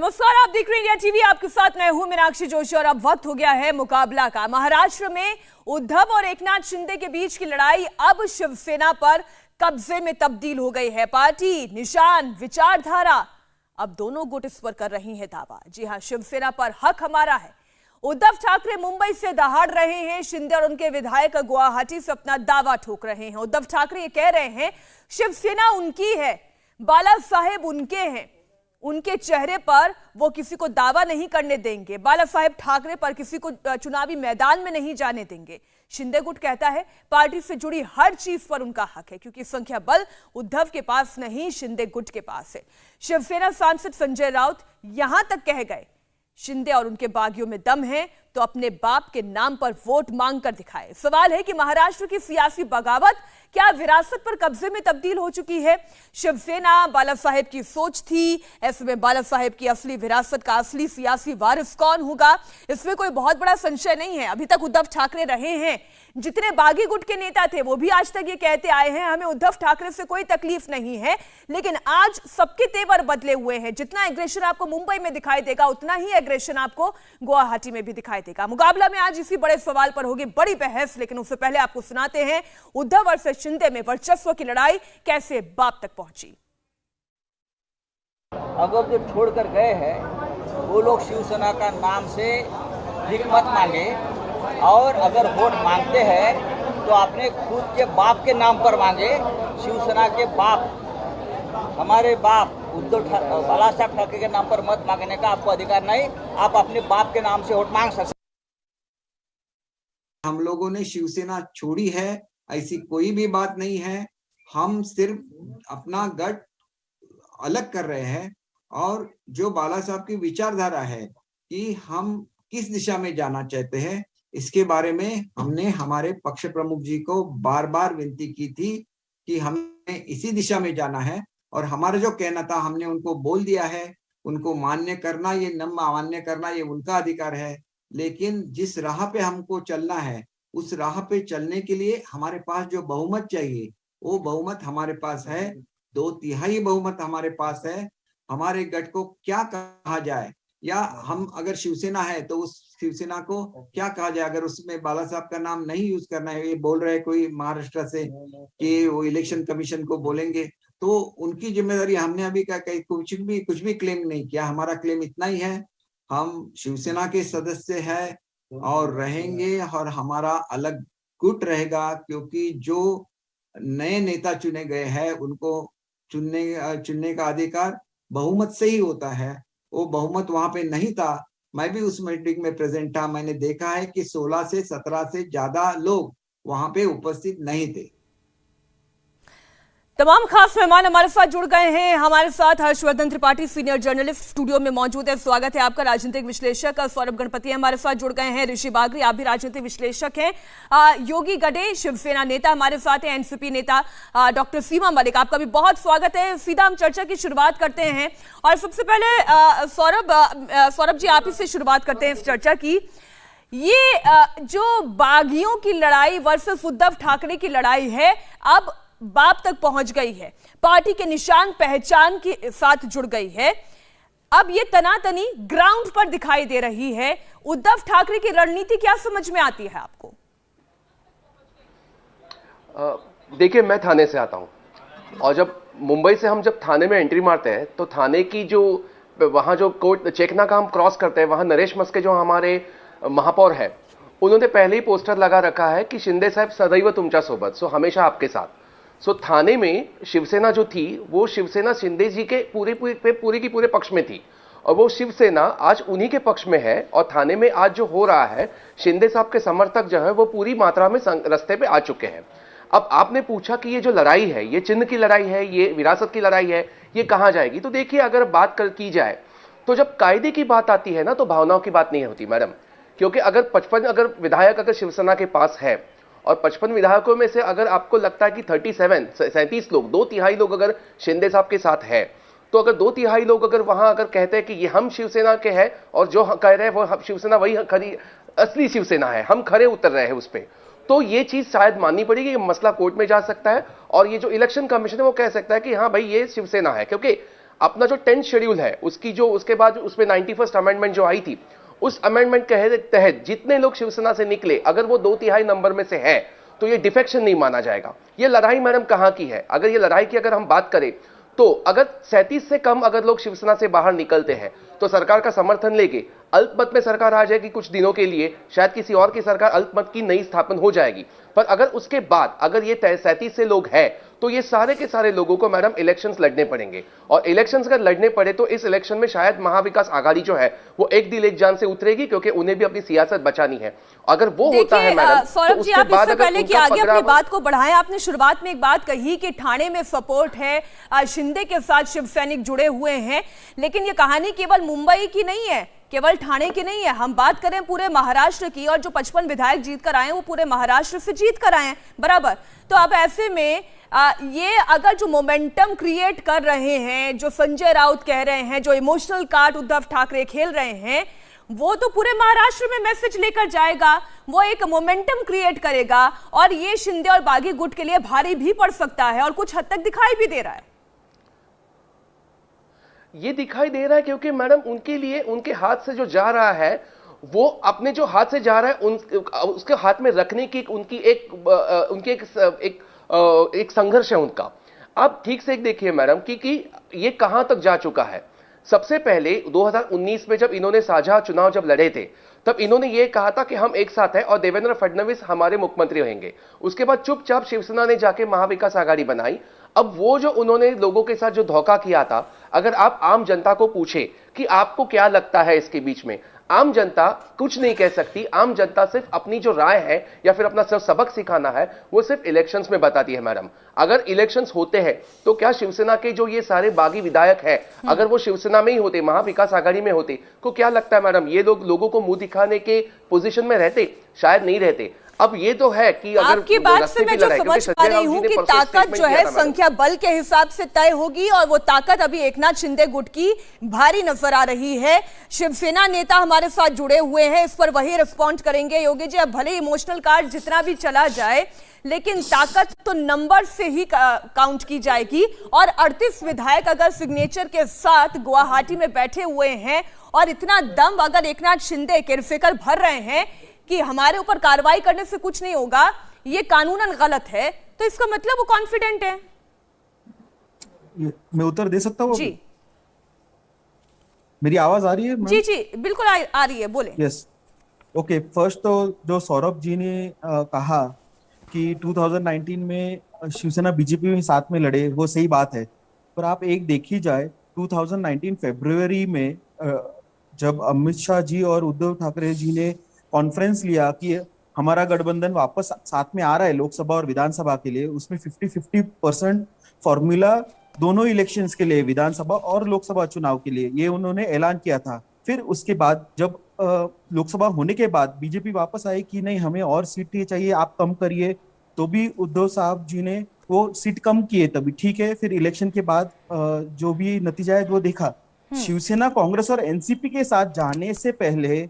नमस्कार, आप देख रहे हैं इंडिया टीवी। आपके साथ मैं हूं मीनाक्षी जोशी और अब वक्त हो गया है मुकाबला का। महाराष्ट्र में उद्धव और एकनाथ शिंदे के बीच की लड़ाई अब शिवसेना पर कब्जे में तब्दील हो गई है। पार्टी, निशान, विचारधारा, अब दोनों गुट इस पर कर रही है दावा। जी हां, शिवसेना पर हक हमारा है। उद्धव ठाकरे मुंबई से दहाड़ रहे हैं, शिंदे और उनके विधायक गुवाहाटी से अपना दावा ठोक रहे हैं। उद्धव ठाकरे ये कह रहे हैं शिवसेना उनकी है, बाला साहेब उनके हैं, उनके चेहरे पर वो किसी को दावा नहीं करने देंगे, बाला साहेब ठाकरे पर किसी को चुनावी मैदान में नहीं जाने देंगे। शिंदे गुट कहता है पार्टी से जुड़ी हर चीज पर उनका हक है, क्योंकि संख्या बल उद्धव के पास नहीं, शिंदे गुट के पास है। शिवसेना सांसद संजय राउत यहां तक कह गए शिंदे और उनके बागियों में दम है तो अपने बाप के नाम पर वोट मांग कर दिखाए। सवाल है कि महाराष्ट्र की सियासी बगावत क्या विरासत पर कब्जे में तब्दील हो चुकी है? शिवसेना बाला साहेब की सोच थी, ऐसे में बाला साहेब की असली विरासत का असली सियासी वारिस कौन होगा, इसमें कोई बहुत बड़ा संशय नहीं है। अभी तक उद्धव ठाकरे रहे हैं, जितने बागी गुट के नेता थे वो भी आज तक ये कहते आए हैं हमें उद्धव ठाकरे से कोई तकलीफ नहीं है, लेकिन आज सबके तेवर बदले हुए हैं। जितना एग्रेशन आपको मुंबई में दिखाई देगा उतना ही एग्रेशन आपको गुवाहाटी में भी दिखाई देगा। मुकाबला में आज इसी बड़े सवाल पर होगी बड़ी बहस, लेकिन उससे पहले आपको सुनाते हैं उद्धव वर्सेस शिंदे में वर्चस्व की लड़ाई कैसे बाप तक पहुंची। अगर जो छोड़कर गए हैं वो लोग शिवसेना का नाम से भीख मत मांगे, और अगर वोट मांगते हैं तो अपने खुद के बाप के नाम पर मांगे। शिवसेना के बाप, हमारे बाप उद्धव बाला साहब ठाकरे के नाम पर मत मांगने का आपको अधिकार नहीं। आप अपने बाप के नाम से वोट मांग सकते। हम लोगों ने शिवसेना छोड़ी है ऐसी कोई भी बात नहीं है। हम सिर्फ अपना गट अलग कर रहे हैं, और जो बाला साहब की विचारधारा है कि हम किस दिशा में जाना चाहते हैं, इसके बारे में हमने हमारे पक्ष प्रमुख जी को बार बार विनती की थी कि हमें इसी दिशा में जाना है, और हमारा जो कहना था हमने उनको बोल दिया है। उनको मान्य करना ये न मान्य करना ये उनका अधिकार है, लेकिन जिस राह पे हमको चलना है उस राह पे चलने के लिए हमारे पास जो बहुमत चाहिए वो बहुमत हमारे पास है। 2/3 बहुमत हमारे पास है। हमारे गठ को क्या कहा जाए, या हम अगर शिवसेना है तो उस शिवसेना को क्या कहा जाए, अगर उसमें बाला साहब का नाम नहीं यूज करना है। ये बोल रहे कोई महाराष्ट्र से कि वो इलेक्शन कमीशन को बोलेंगे, तो उनकी जिम्मेदारी। हमने अभी कुछ भी क्लेम नहीं किया। हमारा क्लेम इतना ही है, हम शिवसेना के सदस्य हैं और रहेंगे, और हमारा अलग गुट रहेगा, क्योंकि जो नए नेता चुने गए हैं उनको चुनने का अधिकार बहुमत से ही होता है। वो बहुमत वहां पे नहीं था। मैं भी उस मीटिंग में प्रेजेंट था। मैंने देखा है कि 16 से 17 से ज्यादा लोग वहां पे उपस्थित नहीं थे। तमाम खास मेहमान हमारे साथ जुड़ गए हैं। हमारे साथ Harshvardhan Tripathi, senior journalist, studio में मौजूद है। स्वागत है आपका। राजनीतिक विश्लेषक सौरभ गणपति हमारे साथ जुड़ गए हैं। ऋषि बागरी, आप भी राजनीतिक विश्लेषक हैं। योगी गडे, शिवसेना नेता हमारे साथ है। एनसीपी नेता डॉक्टर सीमा मलिक, आपका भी बहुत स्वागत है। सीधा हम चर्चा की शुरुआत करते हैं, और सबसे पहले सौरभ जी आप ही से शुरुआत करते हैं इस चर्चा की। ये जो बागियों की लड़ाई वर्सेस उद्धव ठाकरे की लड़ाई है, अब बाप तक पहुंच गई है, पार्टी के निशान पहचान के साथ जुड़ गई है। अब ये तनातनी ग्राउंड पर दिखाई दे रही है। उद्धव ठाकरे की रणनीति क्या समझ में आती है आपको? देखिए, मैं थाने से आता हूं, और जब मुंबई से हम जब थाने में एंट्री मारते हैं तो थाने की जो वहां जो कोर्ट चेकनाका हम क्रॉस करते हैं, वहां नरेश मस्के जो हमारे महापौर है, उन्होंने पहले ही पोस्टर लगा रखा है कि शिंदे साहब सदैव तुमच्या सोबत, सो हमेशा आपके साथ। सो थाने में शिवसेना जो थी वो शिवसेना शिंदे जी के पूरे की पूरे पक्ष में थी, और वो शिवसेना आज उन्हीं के पक्ष में है। और थाने में आज जो हो रहा है, शिंदे साहब के समर्थक जो है वो पूरी मात्रा में रास्ते पे आ चुके हैं। अब आपने पूछा कि ये जो लड़ाई है, ये चिन्ह की लड़ाई है, ये विरासत की लड़ाई है, ये कहां जाएगी? तो देखिए, अगर बात की जाए तो जब कायदे की बात आती है ना, तो भावनाओं की बात नहीं होती मैडम। क्योंकि अगर 55 अगर विधायक अगर शिवसेना के पास है, और 55 विधायकों में से अगर आपको लगता है कि 37 लोग, 2/3 लोग अगर शिंदे साहब के साथ है, तो अगर 2/3 लोग अगर वहां अगर कहते हैं कि ये हम शिवसेना के हैं, और जो कह रहे हैं वो शिवसेना वही खरी असली शिवसेना है, हम खरे उतर रहे हैं उस पर, तो ये चीज शायद माननी पड़ेगी। ये मसला कोर्ट में जा सकता है, और ये जो इलेक्शन कमीशन है वो कह सकता है कि हाँ भाई ये शिवसेना है। क्योंकि अपना जो 10th शेड्यूल है उसकी जो उसके बाद उसमें 91st अमेंडमेंट जो आई थी, उस अमेंडमेंट के तहत जितने लोग शिवसेना से निकले अगर वो 2/3 नंबर में से है तो ये डिफेक्शन नहीं माना जाएगा। ये लड़ाई मैडम कहां की है? अगर ये लड़ाई की अगर हम बात करें तो अगर 37 से कम अगर लोग शिवसेना से बाहर निकलते हैं तो सरकार का समर्थन लेके अल्पमत में सरकार आ जाएगी कुछ दिनों के लिए, शायद किसी और की सरकार अल्पमत की नई स्थापन हो जाएगी। पर अगर उसके बाद अगर ये 37 से लोग हैं तो ये सारे के सारे लोगों को मैडम इलेक्शंस लड़ने पड़ेंगे, और इलेक्शंस अगर लड़ने पड़े तो इस इलेक्शन में शायद महाविकास आघाड़ी जो है वो एक दिल एक जान से उतरेगी, क्योंकि उन्हें भी अपनी सियासत बचानी है। अगर वो होता है मैडम, सौरभ जी, आप इससे पहले कि आगे अपनी बात को बढ़ाएं, आपने शुरुआत में एक बात कही कि ठाणे में सपोर्ट है, शिंदे के साथ शिव सैनिक जुड़े हुए हैं, लेकिन ये कहानी केवल मुंबई की नहीं है, केवल ठाणे की नहीं है। हम बात करें पूरे महाराष्ट्र की, और जो 55 विधायक जीत कर आए वो पूरे महाराष्ट्र से जीत कर आए हैं बराबर। तो अब ऐसे में ये अगर जो मोमेंटम क्रिएट कर रहे हैं, जो संजय राउत कह रहे हैं, जो इमोशनल कार्ड उद्धव ठाकरे खेल रहे हैं, वो तो पूरे महाराष्ट्र में मैसेज लेकर जाएगा, वो एक मोमेंटम क्रिएट करेगा, और ये शिंदे और बागी गुट के लिए भारी भी पड़ सकता है और कुछ हद तक दिखाई भी दे रहा है। ये दिखाई दे रहा है क्योंकि मैडम उनके लिए उनके हाथ से जो जा रहा है वो अपने जो हाथ से जा रहा है उसके हाथ में रखने की उनकी एक संघर्ष है उनका। आप ठीक से एक देखिए मैडम कि ये कहां तक जा चुका है। सबसे पहले 2019 में जब इन्होंने साझा चुनाव जब लड़े थे तब इन्होंने ये कहा था कि हम एक साथ हैं और देवेंद्र फडणवीस हमारे मुख्यमंत्री होंगे। उसके बाद चुपचाप शिवसेना ने जाके महाविकास आघाड़ी बनाई। अब वो जो उन्होंने लोगों के साथ जो धोखा किया था, अगर आप आम जनता को पूछे कि आपको क्या लगता है इसके बीच में, आम जनता कुछ नहीं कह सकती। आम जनता सिर्फ अपनी जो राय है या फिर अपना सिर्फ सबक सिखाना है वो सिर्फ इलेक्शंस में बताती है मैडम। अगर इलेक्शंस होते हैं तो क्या शिवसेना के जो ये सारे बागी विधायक हैं, अगर वो शिवसेना में ही होते, महाविकास आघाड़ी में होते, तो क्या लगता है मैडम ये लोग लोगों को मुंह दिखाने के पोजीशन में रहते? शायद नहीं रहते। अब ये तो है कि अगर आपकी बात से मैं जो समझ पा रही हूँ कि ताकत जो है संख्या बल के हिसाब से तय होगी, और वो ताकत अभी एकनाथ शिंदे गुट की भारी नजर आ रही है। शिवसेना नेता हमारे साथ जुड़े हुए हैं, इस पर वही रिस्पॉन्ड करेंगे। योगी जी, अब भले इमोशनल कार्ड जितना भी चला जाए लेकिन ताकत तो नंबर से ही काउंट की जाएगी, और 38 विधायक अगर सिग्नेचर के साथ गुवाहाटी में बैठे हुए हैं और इतना दम अगर एकनाथ शिंदे किरफिकर भर रहे हैं कि हमारे ऊपर कार्रवाई करने से कुछ नहीं होगा, ये कानूनन गलत है, तो इसका मतलब वो कॉन्फिडेंट है। मैं उत्तर दे सकता हूँ? जी, मेरी आवाज आ रही है? जी जी बिल्कुल आ रही है, बोले। Yes, okay. फर्स्ट तो जो सौरभ जी ने कहा कि 2019 में शिवसेना बीजेपी में साथ में लड़े, वो सही बात है। पर आप एक देखी जाए, 2019 फरवरी में जब अमित शाह जी और उद्धव ठाकरे जी ने कॉन्फ्रेंस लिया कि हमारा गठबंधन वापस साथ में आ रहा है लोकसभा और विधानसभा के लिए, उसमें 50-50% फॉर्मूला दोनों इलेक्शंस के लिए, विधानसभा और लोकसभा चुनाव के लिए, ये उन्होंने ऐलान किया था। फिर उसके बाद जब लोकसभा होने के बाद बीजेपी वापस आई कि नहीं हमें और सीटें चाहिए, आप कम करिए, तो भी उद्धव साहब जी ने वो सीट कम किए, तभी ठीक है। फिर इलेक्शन के बाद जो भी नतीजा है वो देखा। शिवसेना, कांग्रेस और एनसीपी के साथ जाने से पहले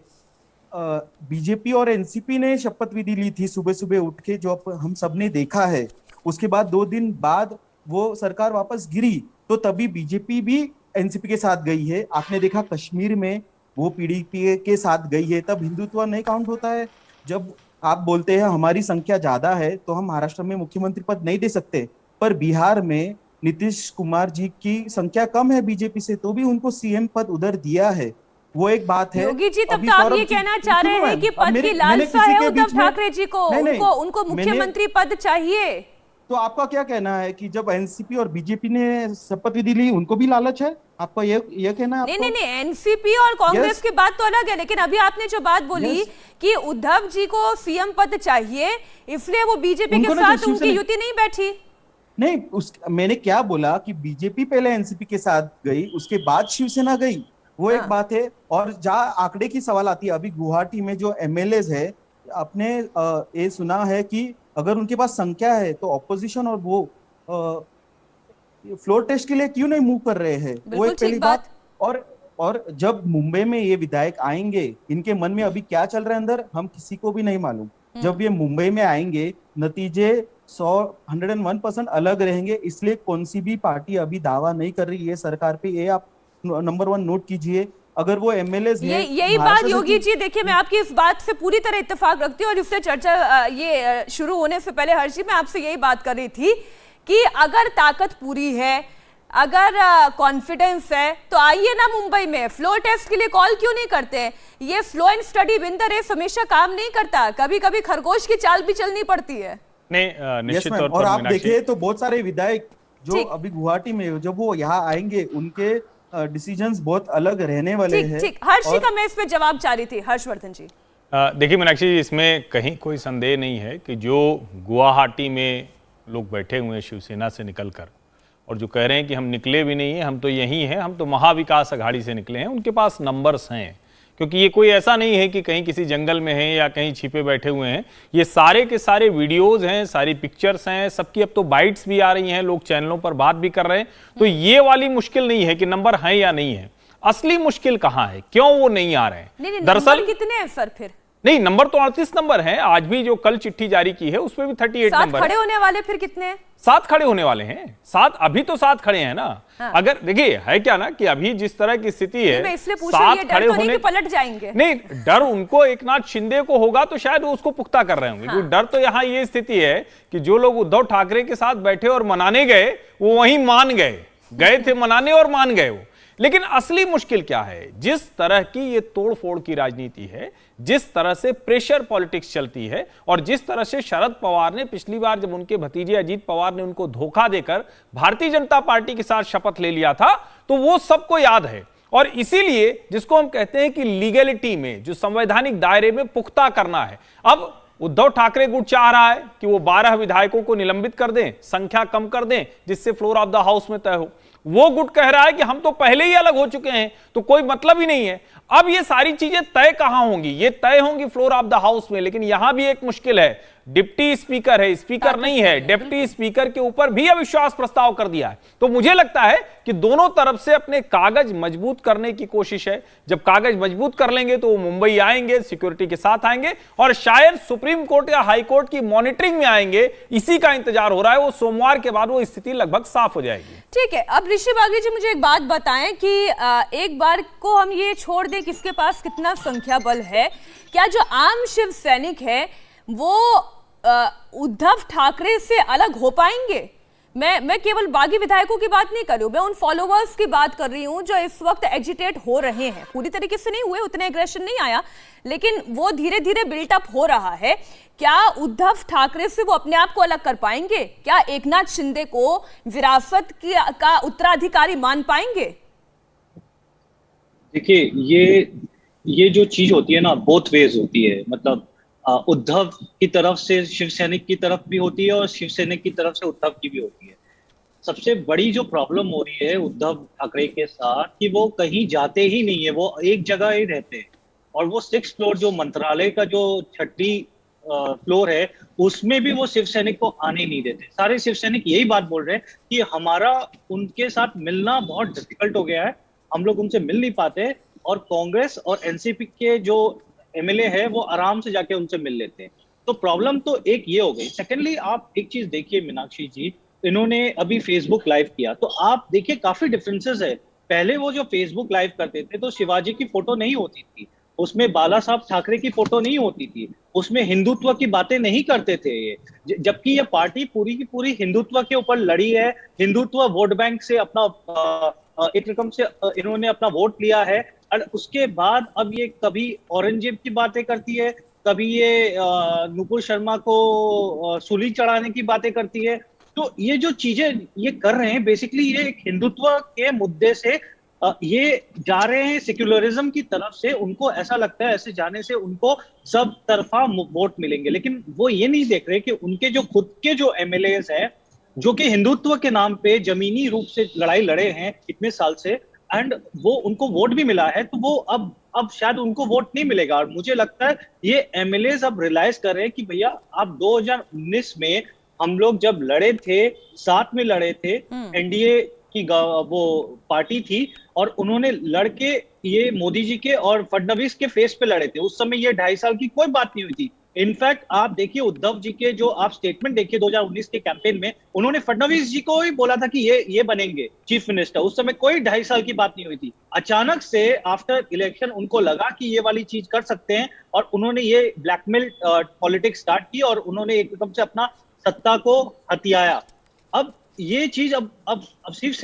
बीजेपी और एनसीपी ने शपथ विधि ली थी सुबह सुबह उठ के, जो हम सब ने देखा है। उसके बाद 2 दिन बाद वो सरकार वापस गिरी, तो तभी बीजेपी भी एनसीपी के साथ गई है। आपने देखा कश्मीर में वो पीडीपी के साथ गई है, तब हिंदुत्व नहीं काउंट होता है। जब आप बोलते हैं हमारी संख्या ज्यादा है तो हम महाराष्ट्र में मुख्यमंत्री पद नहीं दे सकते, पर बिहार में नीतीश कुमार जी की संख्या कम है बीजेपी से, तो भी उनको सीएम पद उधर दिया है। वो एक बात है। योगी जी, तब तो आप ये कहना चाह रहे हैं कि पद की लालसा है उद्धव ठाकरे जी को, उनको मुख्यमंत्री पद चाहिए। तो आपका क्या कहना है कि जब एनसीपी और बीजेपी ने शपथ विधि ली उनको भी लालच है? आपका ये कहना है? नहीं, एनसीपी और कांग्रेस की बात तो अलग है, लेकिन अभी आपने जो बात बोली कि उद्धव जी को सीएम पद चाहिए, इसलिए वो बीजेपी के साथ उनकी युति नहीं बैठी। नहीं, मैंने क्या बोला कि बीजेपी पहले एनसीपी के साथ गई, उसके बाद शिवसेना गई, वो एक बात है। और जहाँ आंकड़े की सवाल आती है, अभी गुवाहाटी में जो एमएलएज है, आपने ये सुना है कि अगर उनके पास संख्या है तो ऑपोजिशन और वो फ्लोर टेस्ट के लिए क्यों नहीं मूव कर रहे हैं? वो एक पहली बात। और जब मुंबई में ये विधायक आएंगे, इनके मन में अभी क्या चल रहा है अंदर, हम किसी को भी नहीं मालूम। जब ये मुंबई में आएंगे नतीजे 101% अलग रहेंगे। इसलिए कौन सी भी पार्टी अभी दावा नहीं कर रही है सरकार पे, ये आप नंबर 1 नोट कीजिए। अगर वो एमएलए यही बात योगी जी, देखिए मैं आपकी इस बात से पूरी तरह इत्तेफाक रखती हूँ और इससे चर्चा ये शुरू होने से पहले हर्षी मैं आपसे यही बात कर रही थी कि अगर ताकत पूरी है, अगर कॉन्फिडेंस है तो आइए ना मुंबई में, फ्लोर टेस्ट के लिए कॉल क्यों नहीं करते हैं? ये slow and steady win the race हमेशा काम नहीं करता, कभी कभी खरगोश की चाल भी चलनी पड़ती है। नहीं, निश्चित तौर पर। और आप देखिए तो बहुत सारे विधायक जो अभी गुवाहाटी में जब वो यहाँ आएंगे उनके डिसीजंस बहुत अलग रहने वाले हैं। ठीक, हर्षी का मैं इस पे जवाब चाह रही थी। हर्षवर्धन जी देखिए मीनाक्षी जी, इसमें कहीं कोई संदेह नहीं है कि जो गुवाहाटी में लोग बैठे हुए हैं शिवसेना से निकलकर और जो कह रहे हैं कि हम निकले भी नहीं है, हम तो यही हैं, हम तो महाविकास अघाड़ी से निकले हैं, उनके पास नंबर्स हैं। क्योंकि ये कोई ऐसा नहीं है कि कहीं किसी जंगल में हैं या कहीं छिपे बैठे हुए हैं। ये सारे के सारे वीडियोस हैं, सारी पिक्चर्स हैं, सबकी अब तो बाइट्स भी आ रही हैं, लोग चैनलों पर बात भी कर रहे हैं। तो ये वाली मुश्किल नहीं है कि नंबर है या नहीं है। असली मुश्किल कहाँ है, क्यों वो नहीं आ रहे हैं? दरअसल कितने हैं सर फिर? नहीं, नंबर तो 38 नंबर है। आज भी जो कल चिट्ठी जारी की है उसमें भी 38 नंबर खड़े होने वाले फिर कितने हैं? 7 खड़े होने वाले हैं। 7 अभी तो 7 खड़े हैं ना। हाँ। अगर देखिए है क्या ना कि अभी जिस तरह की स्थिति है, मैं इसलिए पूछ रही हूं, डर तो नहीं कि पलट जाएंगे? नहीं, डर उनको एकनाथ शिंदे को होगा तो शायद वो उसको पुख्ता कर रहे होंगे। हाँ। क्योंकि डर तो यहाँ ये स्थिति है कि जो लोग उद्धव ठाकरे के साथ बैठे और मनाने गए वो वहीं मान गए थे मनाने और मान गए वो। लेकिन असली मुश्किल क्या है? जिस तरह की ये तोड़फोड़ की राजनीति है, जिस तरह से प्रेशर पॉलिटिक्स चलती है और जिस तरह से शरद पवार ने पिछली बार जब उनके भतीजे अजीत पवार ने उनको धोखा देकर भारतीय जनता पार्टी के साथ शपथ ले लिया था, तो वो सबको याद है। और इसीलिए जिसको हम कहते हैं कि लीगैलिटी में, जो संवैधानिक दायरे में पुख्ता करना है। अब उद्धव ठाकरे गुट चाह रहा है कि वो 12 विधायकों को निलंबित कर दें, संख्या कम कर दें, जिससे फ्लोर ऑफ द हाउस में तय हो। वो गुट कह रहा है कि हम तो पहले ही अलग हो चुके हैं, तो कोई मतलब ही नहीं है। अब ये सारी चीजें तय कहां होंगी? ये तय होंगी फ्लोर ऑफ द हाउस में। लेकिन यहां भी एक मुश्किल है, डिप्टी स्पीकर है, स्पीकर नहीं है। डिप्टी स्पीकर के ऊपर भी अविश्वास प्रस्ताव कर दिया है। तो मुझे लगता है कि दोनों तरफ से अपने कागज मजबूत करने की कोशिश है। जब कागज मजबूत कर लेंगे तो वो मुंबई आएंगे, सिक्योरिटी के साथ आएंगे और शायद सुप्रीम कोर्ट या हाई कोर्ट की मॉनिटरिंग में आएंगे। इसी का इंतजार हो रहा है। वो सोमवार के बाद वो स्थिति लगभग साफ हो जाएगी। ठीक है, अब ऋषि बागली जी मुझे एक बात बताएं कि एक बार को हम ये छोड़ दें किसके पास कितना संख्या बल है, क्या जो आम शिव सैनिक है वो उद्धव ठाकरे से अलग हो पाएंगे? मैं केवल बागी विधायकों की बात नहीं कर रही हूं, मैं उन फॉलोवर्स की बात कर रही हूं जो इस वक्त एजिटेट हो रहे हैं। पूरी तरीके से नहीं हुए, उतने एग्रेशन नहीं आया, लेकिन वो धीरे धीरे बिल्टअप हो रहा है। क्या उद्धव ठाकरे से वो अपने आप को अलग कर पाएंगे? क्या एकनाथ शिंदे को विरासत का उत्तराधिकारी मान पाएंगे? देखिए, ये जो चीज होती है ना, बोथ वेज होती है। मतलब उद्धव की तरफ से शिव सैनिक की तरफ भी होती है और शिव सैनिक की तरफ से उद्धव की भी होती है। सबसे बड़ी जो प्रॉब्लम हो रही है उद्धव ठाकरे के साथ कि वो कहीं जाते ही नहीं है, वो एक जगह ही रहते हैं। और वो 6th फ्लोर जो मंत्रालय का जो 6ठी फ्लोर है उसमें भी वो शिव सैनिक को आने नहीं देते। सारे शिव सैनिक यही बात बोल रहे हैं कि हमारा उनके साथ मिलना बहुत डिफिकल्ट हो गया है, हम लोग उनसे मिल नहीं पाते। और कांग्रेस और एनसीपी के जो एमएलए है वो आराम से जाके उनसे मिल लेते हैं। तो प्रॉब्लम तो एक ये हो गई। सेकेंडली, आप एक चीज देखिए मीनाक्षी जी, इन्होंने अभी फेसबुक लाइव किया तो आप देखिए काफी डिफरेंसेस है। पहले वो जो फेसबुक लाइव करते थे तो शिवाजी की फोटो नहीं होती थी, उसमें बाला साहब ठाकरे की फोटो नहीं होती थी, उसमें हिंदुत्व की बातें नहीं करते थे ये। जबकि ये पार्टी पूरी की पूरी हिंदुत्व के ऊपर लड़ी है। हिंदुत्व वोट बैंक से अपना एक रकम से इन्होंने अपना वोट लिया है। और उसके बाद अब ये कभी औरंगजेब की बातें करती है, कभी ये नुपुर शर्मा को सूली चढ़ाने की बातें करती है। तो ये जो चीजें ये कर रहे हैं बेसिकली ये एक हिंदुत्व के मुद्दे से ये जा रहे हैं सेक्युलरिज्म की तरफ से। उनको ऐसा लगता है ऐसे जाने से उनको सब तरफा वोट मिलेंगे। लेकिन वो ये नहीं देख रहे कि उनके जो खुद के जो एमएलएस हैं जो कि हिंदुत्व के नाम पे जमीनी रूप से लड़ाई लड़े हैं इतने साल से, एंड वो उनको वोट भी मिला है, तो वो अब शायद उनको वोट नहीं मिलेगा। और मुझे लगता है ये एमएलएस अब रियलाइज कर रहे हैं कि भैया आप 2019 में हम लोग जब लड़े थे, साथ में लड़े थे, एनडीए की वो पार्टी थी और उन्होंने लड़के ये मोदी जी के और फडणवीस के फेस पे लड़े थे। उस समय ये 2.5 साल की कोई बात नहीं हुई थी। इनफैक्ट आप देखिए उद्धव जी के जो आप स्टेटमेंट देखिए 2019 के कैंपेन में, उन्होंने फडणवीस जी को ही बोला था कि ये बनेंगे चीफ मिनिस्टर। उस समय कोई 2.5 साल की बात नहीं हुई थी। अचानक से आफ्टर इलेक्शन उनको लगा कि ये वाली चीज कर सकते हैं और उन्होंने ये ब्लैकमेल पॉलिटिक्स स्टार्ट की और उन्होंने एकदम से अपना सत्ता को हथियाया। अब ये चीज अब सिर्फ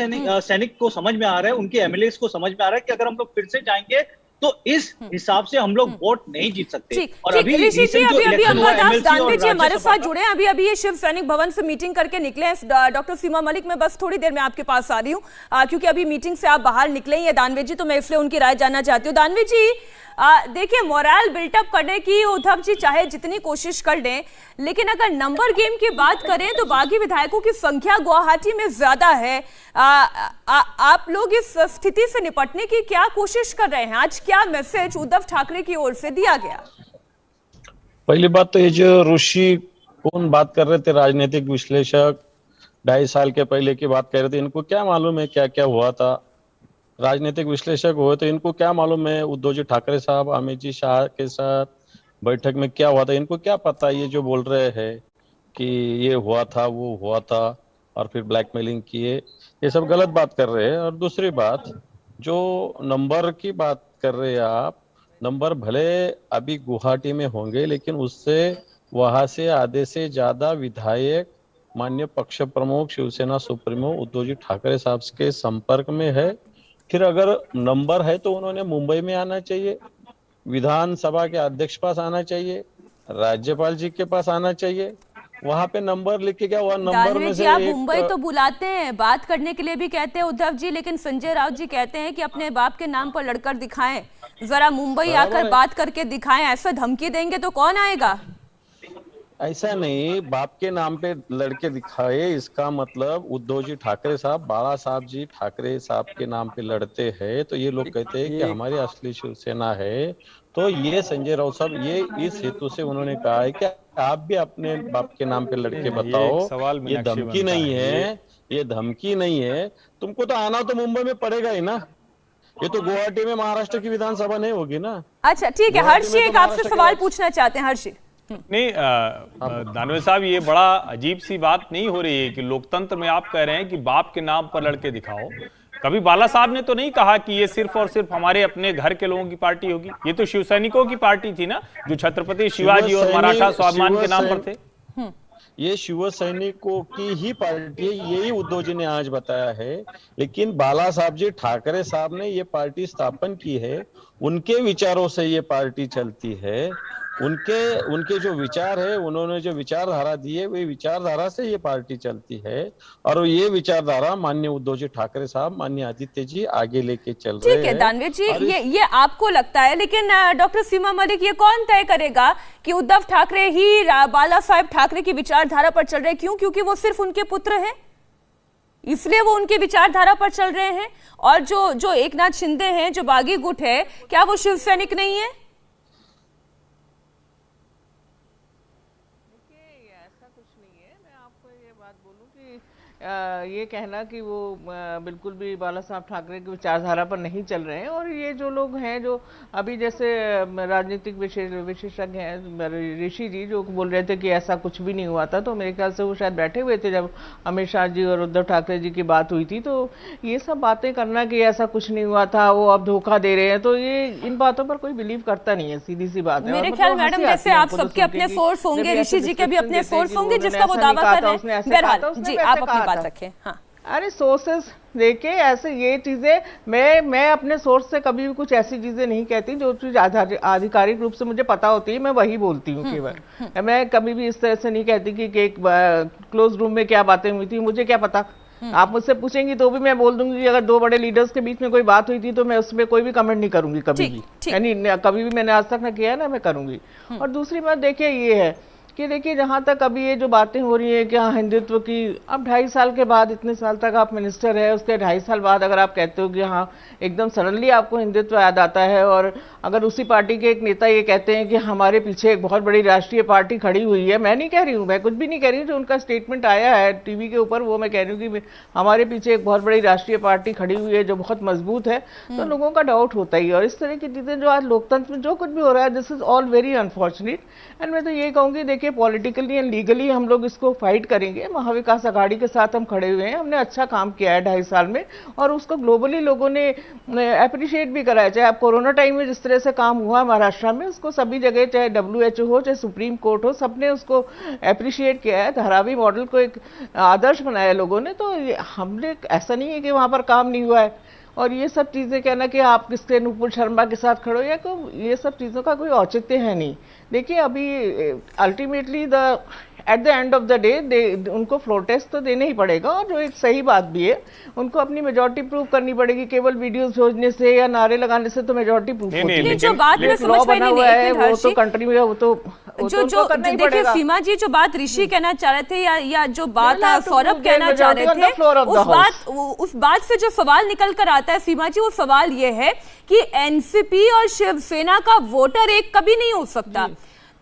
सैनिक को समझ में आ रहा है, उनके एमएलए को समझ में आ रहा है कि अगर हम लोग फिर से जाएंगे तो इस हिसाब से हम लोग वोट नहीं जीत सकते। और अभी ऋषि जी अभी अंबादास दानवे जी हमारे साथ जुड़े हैं। अभी ये शिव सैनिक भवन से मीटिंग करके निकले हैं। डॉक्टर सीमा मलिक, मैं बस थोड़ी देर में आपके पास आ रही हूँ क्योंकि अभी मीटिंग से आप बाहर निकले ही हैं दानवे जी, तो मैं इसलिए उनकी राय जानना चाहती हूँ। दानवे जी देखिए, मोरल बिल्टअप करने की उद्धव जी चाहे जितनी कोशिश कर लें, लेकिन अगर नंबर गेम की बात करें तो बागी विधायकों की संख्या गुवाहाटी में ज्यादा है। आप लोग इस स्थिति से निपटने की क्या कोशिश कर रहे हैं? आज क्या मैसेज उद्धव ठाकरे की ओर से दिया गया? पहली बात तो ये जो ऋषि कौन बात कर रहे थे, राजनीतिक विश्लेषक 2.5 साल के पहले की बात कर रहे थे, इनको क्या मालूम है क्या क्या हुआ था? राजनीतिक विश्लेषक हुए तो इनको क्या मालूम है उद्धव जी ठाकरे साहब अमित जी शाह के साथ बैठक में क्या हुआ था? इनको क्या पता? ये जो बोल रहे हैं कि ये हुआ था वो हुआ था और फिर ब्लैकमेलिंग किए, ये सब गलत बात कर रहे हैं। और दूसरी बात, जो नंबर की बात कर रहे हैं आप, नंबर भले अभी गुवाहाटी में होंगे लेकिन उससे वहां से आधे से ज्यादा विधायक माननीय पक्ष प्रमुख शिवसेना सुप्रीमो उद्धव जी ठाकरे साहब के संपर्क में है। फिर अगर नंबर है तो उन्होंने मुंबई में आना चाहिए, विधानसभा के अध्यक्ष पास आना चाहिए, राज्यपाल जी के पास आना चाहिए, वहां पे नंबर लिख के क्या हुआ नंबर में से आप मुंबई तो बुलाते हैं, बात करने के लिए भी कहते हैं उद्धव जी, लेकिन संजय राउत जी कहते हैं कि अपने बाप के नाम पर लड़कर दिखाएं, जरा मुंबई आकर बात करके दिखाएं। ऐसा धमकी देंगे तो कौन आएगा? ऐसा नहीं, बाप के नाम पे लड़के दिखाए इसका मतलब उद्धव जी ठाकरे साहब बाला साहब जी ठाकरे साहब के नाम पे लड़ते हैं तो ये लोग कहते हैं कि हमारी असली शिवसेना है। तो ये संजय राउत साहब ये इस हेतु से उन्होंने कहा है कि आप भी अपने बाप के नाम पे लड़के बताओ। ये धमकी नहीं है, ये धमकी नहीं है। तुमको तो आना तो मुंबई में पड़ेगा ही ना, ये तो गुवाहाटी में महाराष्ट्र की विधानसभा नहीं होगी ना। अच्छा ठीक है, हर्षी एक आपसे सवाल पूछना चाहते हैं। हर्षी नहीं दानवे साहब, ये बड़ा अजीब सी बात नहीं हो रही है कि लोकतंत्र में आप कह रहे हैं कि बाप के नाम पर लड़के दिखाओ? कभी बाला साहब ने तो नहीं कहा कि ये सिर्फ और सिर्फ हमारे अपने घर के लोगों की पार्टी होगी? ये तो शिव सैनिकों की पार्टी थी ना, जो छत्रपति शिवाजी और मराठा स्वाभिमान के नाम पर थे। ये शिव सैनिकों की ही पार्टी है, यही उद्धव जी ने आज बताया है। लेकिन बाला साहब जी ठाकरे साहब ने ये पार्टी स्थापन की है, उनके विचारों से ये पार्टी चलती है। उनके जो विचार है, उन्होंने जो विचारधारा दी है, वही विचारधारा से ये पार्टी चलती है। और ये विचारधारा माननीय उद्धव जी ठाकरे साहब, माननीय आदित्य जी आगे लेके चल रहे हैं। ठीक है दानवे जी, ये आपको लगता है, लेकिन डॉक्टर सीमा मलिक, ये कौन तय करेगा कि उद्धव ठाकरे ही बाला साहेब ठाकरे की विचारधारा पर चल रहे हैं? क्यों? क्योंकि वो सिर्फ उनके पुत्र हैं, इसलिए वो उनकी विचारधारा पर चल रहे हैं। और जो एकनाथ शिंदे हैं, जो बागी गुट है, क्या वो शिव सैनिक नहीं है? ये कहना कि वो बिल्कुल भी बाला साहब ठाकरे की विचारधारा पर नहीं चल रहे हैं। और ये जो लोग हैं जो अभी जैसे राजनीतिक विशेषज्ञ हैं ऋषि जी, जो बोल रहे थे कि ऐसा कुछ भी नहीं हुआ था, तो मेरे ख्याल से वो शायद बैठे हुए थे जब अमित शाह जी और उद्धव ठाकरे जी की बात हुई थी। तो ये सब बातें करना कि ऐसा कुछ नहीं हुआ था, वो अब धोखा दे रहे हैं, तो ये इन बातों पर कोई बिलीव करता नहीं है, सीधी सी बात है। मेरे ख्याल मैडम जैसे आप सबके अपने सोर्स होंगे, ऋषि जी के भी अपने सोर्स होंगे जिसका वो दावा कर रहे हैं। बहरहाल जी, आप अपनी बात रखें। हाँ, अरे सोर्सेस देखे ऐसे ये चीजें, मैं अपने सोर्स से कभी भी कुछ ऐसी चीजें नहीं कहती जो चीज आधिकारिक रूप से मुझे पता होती है, मैं वही बोलती हूँ केवल। मैं कभी भी इस तरह से नहीं कहती कि एक क्लोज रूम में क्या बातें हुई थी, मुझे क्या पता। आप मुझसे पूछेंगी तो भी मैं बोल दूंगी कि अगर दो बड़े लीडर्स के बीच में कोई बात हुई थी तो मैं उसमें कोई भी कमेंट नहीं करूंगी कभी भी, यानी कभी भी मैंने आज तक ना किया ना मैं करूंगी। और दूसरी बात देखिए ये है कि देखिए जहाँ तक अभी ये जो बातें हो रही है कि हाँ हिंदुत्व की, अब 2.5 साल के बाद, इतने साल तक आप मिनिस्टर है, उसके 2.5 साल बाद अगर आप कहते हो कि हाँ एकदम सडनली आपको हिंदुत्व याद आता है, और अगर उसी पार्टी के एक नेता ये कहते हैं कि हमारे पीछे एक बहुत बड़ी राष्ट्रीय पार्टी खड़ी हुई है, मैं नहीं कह रही हूँ, मैं कुछ भी नहीं कह रही हूँ, जो उनका स्टेटमेंट आया है टीवी के ऊपर वो मैं कह रही हूँ कि हमारे पीछे एक बहुत बड़ी राष्ट्रीय पार्टी खड़ी हुई है जो बहुत मजबूत है, तो लोगों का डाउट होता ही है। और इस तरह की चीजें जो आज लोकतंत्र में जो कुछ भी हो रहा है, this is all very unfortunate. And मैं तो ये कहूँगी, देखिए पॉलिटिकली एंड लीगली हम लोग इसको फाइट करेंगे, महाविकास आघाड़ी के साथ हम खड़े हुए हैं, हमने अच्छा काम किया है 2.5 साल में, और उसको ग्लोबली लोगों ने अप्रिशिएट भी करा है। चाहे आप कोरोना टाइम में जिस तरह से काम हुआ महाराष्ट्र में, उसको सभी जगह, चाहे WHO हो, चाहे सुप्रीम कोर्ट हो, सबने उसको अप्रिशिएट किया है। धारावी मॉडल को एक आदर्श बनाया लोगों ने, तो हमने, ऐसा नहीं है कि वहां पर काम नहीं हुआ है। और ये सब चीजें कहना कि आप किसके नुपुर शर्मा के साथ खड़ो, या ये सब चीजों का कोई औचित्य है नहीं। देखिए अभी ultimately at the end of the day उनको फ्लोर टेस्ट तो देना ही पड़ेगा, और जो एक सही बात भी है, उनको अपनी मेजॉरिटी प्रूव करनी पड़ेगी। केवल वीडियोस भेजने से या नारे लगाने से तो मेजॉरिटी प्रूव होती है। जो बात में समझ में नहीं है वो तो कंट्री में वो तो जो देखिए सीमा जी, जो बात ऋषि कहना चाह रहे थे या जो बात सौरभ कहना चाह रहे थे, उस बात से जो सवाल निकल कर आता है सीमा जी, वो सवाल ये है कि एनसीपी और शिवसेना का वोटर एक कभी नहीं हो सकता।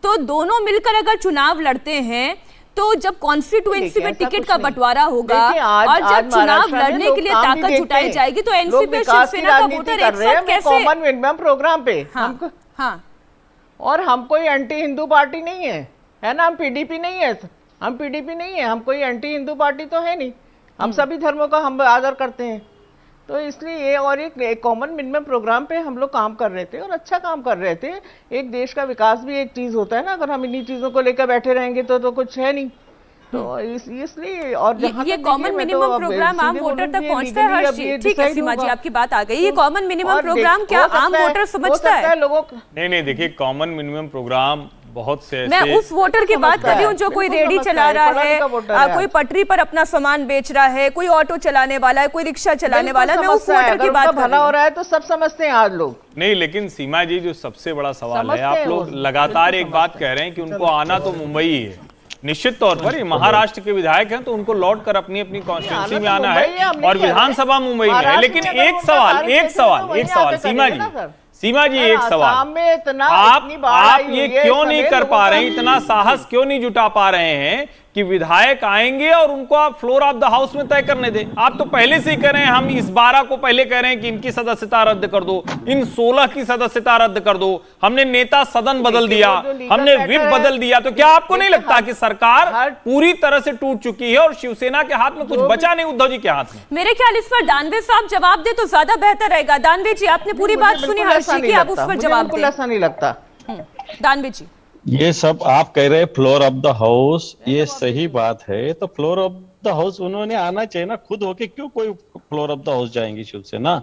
तो दोनों मिलकर अगर चुनाव लड़ते हैं, तो जब कॉन्स्टिट्यूएंसी में टिकट का बंटवारा होगा और जब चुनाव लड़ने के लिए ताकत जुटाई जाएगी, तो एनसीपी और शिवसेना का वोटर एक साथ कैसे? कॉमन मिनिमम प्रोग्राम पे हाँ, और हम कोई एंटी हिंदू पार्टी नहीं है ना, हम पीडीपी नहीं है, हम कोई एंटी हिंदू पार्टी तो है नहीं, हम सभी धर्मों का हम आदर करते हैं। तो इसलिए ये, और एक कॉमन मिनिमम प्रोग्राम पे हम लोग काम कर रहे थे और अच्छा काम कर रहे थे। एक देश का विकास भी एक चीज होता है ना, अगर हम इन्हीं चीजों को लेकर बैठे रहेंगे तो कुछ है नहीं। तो इसलिए, और ये कॉमन मिनिमम प्रोग्राम आम वोटर तक पहुंचता है हर चीज। ठीक है सीमा जी, आपकी बात आ गई। ये कॉमन मिनिमम प्रोग्राम क्या आम वोटर समझता है? लोगों नहीं, देखिए कॉमन मिनिमम प्रोग्राम बहुत से, मैं उस वोटर की बात कर रही हूँ जो कोई रेडी चला रहा है, कोई पटरी पर अपना सामान बेच रहा है, कोई ऑटो चलाने वाला है, कोई रिक्शा चलाने वाला है, मैं उस वोटर की बात कर रही हूँ। भला हो रहा है तो सब समझते हैं आज लोग। नहीं, लेकिन सीमा जी जो सबसे बड़ा सवाल है, आप लोग लगातार एक बात कह रहे हैं कि उनको आना तो मुंबई ही है। निश्चित तौर पर ये महाराष्ट्र के विधायक हैं, तो उनको लौट कर अपनी कॉन्स्टिट्यूंसी में आना है, और विधानसभा मुंबई में है। लेकिन एक सवाल सीमा जी, एक सवाल, आप ये क्यों नहीं कर पा रहे हैं, इतना साहस क्यों नहीं जुटा पा रहे हैं कि विधायक आएंगे और उनको आप फ्लोर ऑफ द हाउस में तय करने दें? आप तो पहले से ही कह रहे हैं, हम इस 12 को पहले कह रहे हैं कि इनकी सदस्यता रद्द कर दो, इन 16 की सदस्यता रद्द कर दो, हमने नेता सदन बदल दिया, हमने विप बदल दिया। तो क्या आपको नहीं लगता कि सरकार पूरी तरह से टूट चुकी है और शिवसेना के हाथ में कुछ बचा नहीं, उद्धव जी के हाथ में? मेरे ख्याल इस पर दानवे साहब जवाब दे तो ज्यादा बेहतर रहेगा। दानवे जी, आपने पूरी बात सुनी हर्षी की, आप उस पर जवाब दें। ऐसा नहीं लगता दानवे जी। ये सब आप कह रहे हैं फ्लोर ऑफ द हाउस, ये सही बात है। तो फ्लोर ऑफ द हाउस उन्होंने आना चाहिए ना, खुद होके क्यों कोई फ्लोर ऑफ द हाउस जाएंगी शिवसेना?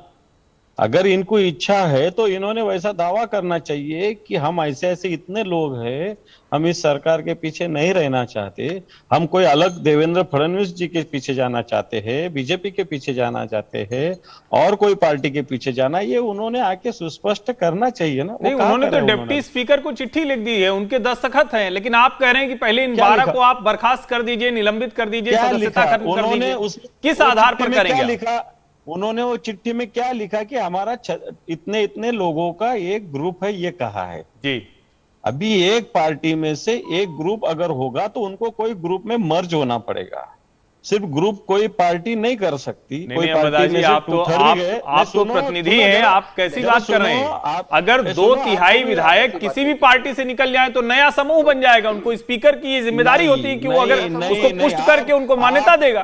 अगर इनको इच्छा है तो इन्होंने वैसा दावा करना चाहिए कि हम ऐसे इतने लोग हैं, हम इस सरकार के पीछे नहीं रहना चाहते, हम कोई अलग देवेंद्र फडणवीस जी के पीछे जाना चाहते हैं, बीजेपी के पीछे जाना चाहते हैं, और कोई पार्टी के पीछे जाना, ये उन्होंने आके सुस्पष्ट करना चाहिए ना। नहीं, उन्होंने तो डिप्टी स्पीकर को चिट्ठी लिख दी है, उनके दस्तखत हैं, लेकिन आप कह रहे हैं कि पहले इन 12 को आप बर्खास्त कर दीजिए, निलंबित कर दीजिए, सदस्यता खत्म कर दीजिए। किस आधार पर करेंगे? उन्होंने वो चिट्ठी में क्या लिखा कि हमारा इतने लोगों का एक ग्रुप है, ये कहा है जी। अभी एक पार्टी में से एक ग्रुप अगर होगा तो उनको कोई ग्रुप में मर्ज होना पड़ेगा, सिर्फ ग्रुप कोई पार्टी नहीं कर सकती। कोई पार्टी में आप तो प्रतिनिधि हैं, आप कैसी बात कर रहे हैं? अगर 2/3 विधायक किसी भी पार्टी से निकल जाए तो नया समूह बन जाएगा, उनको स्पीकर की जिम्मेदारी होती है कि वो अगर उसको पुष्ट करके उनको मान्यता देगा।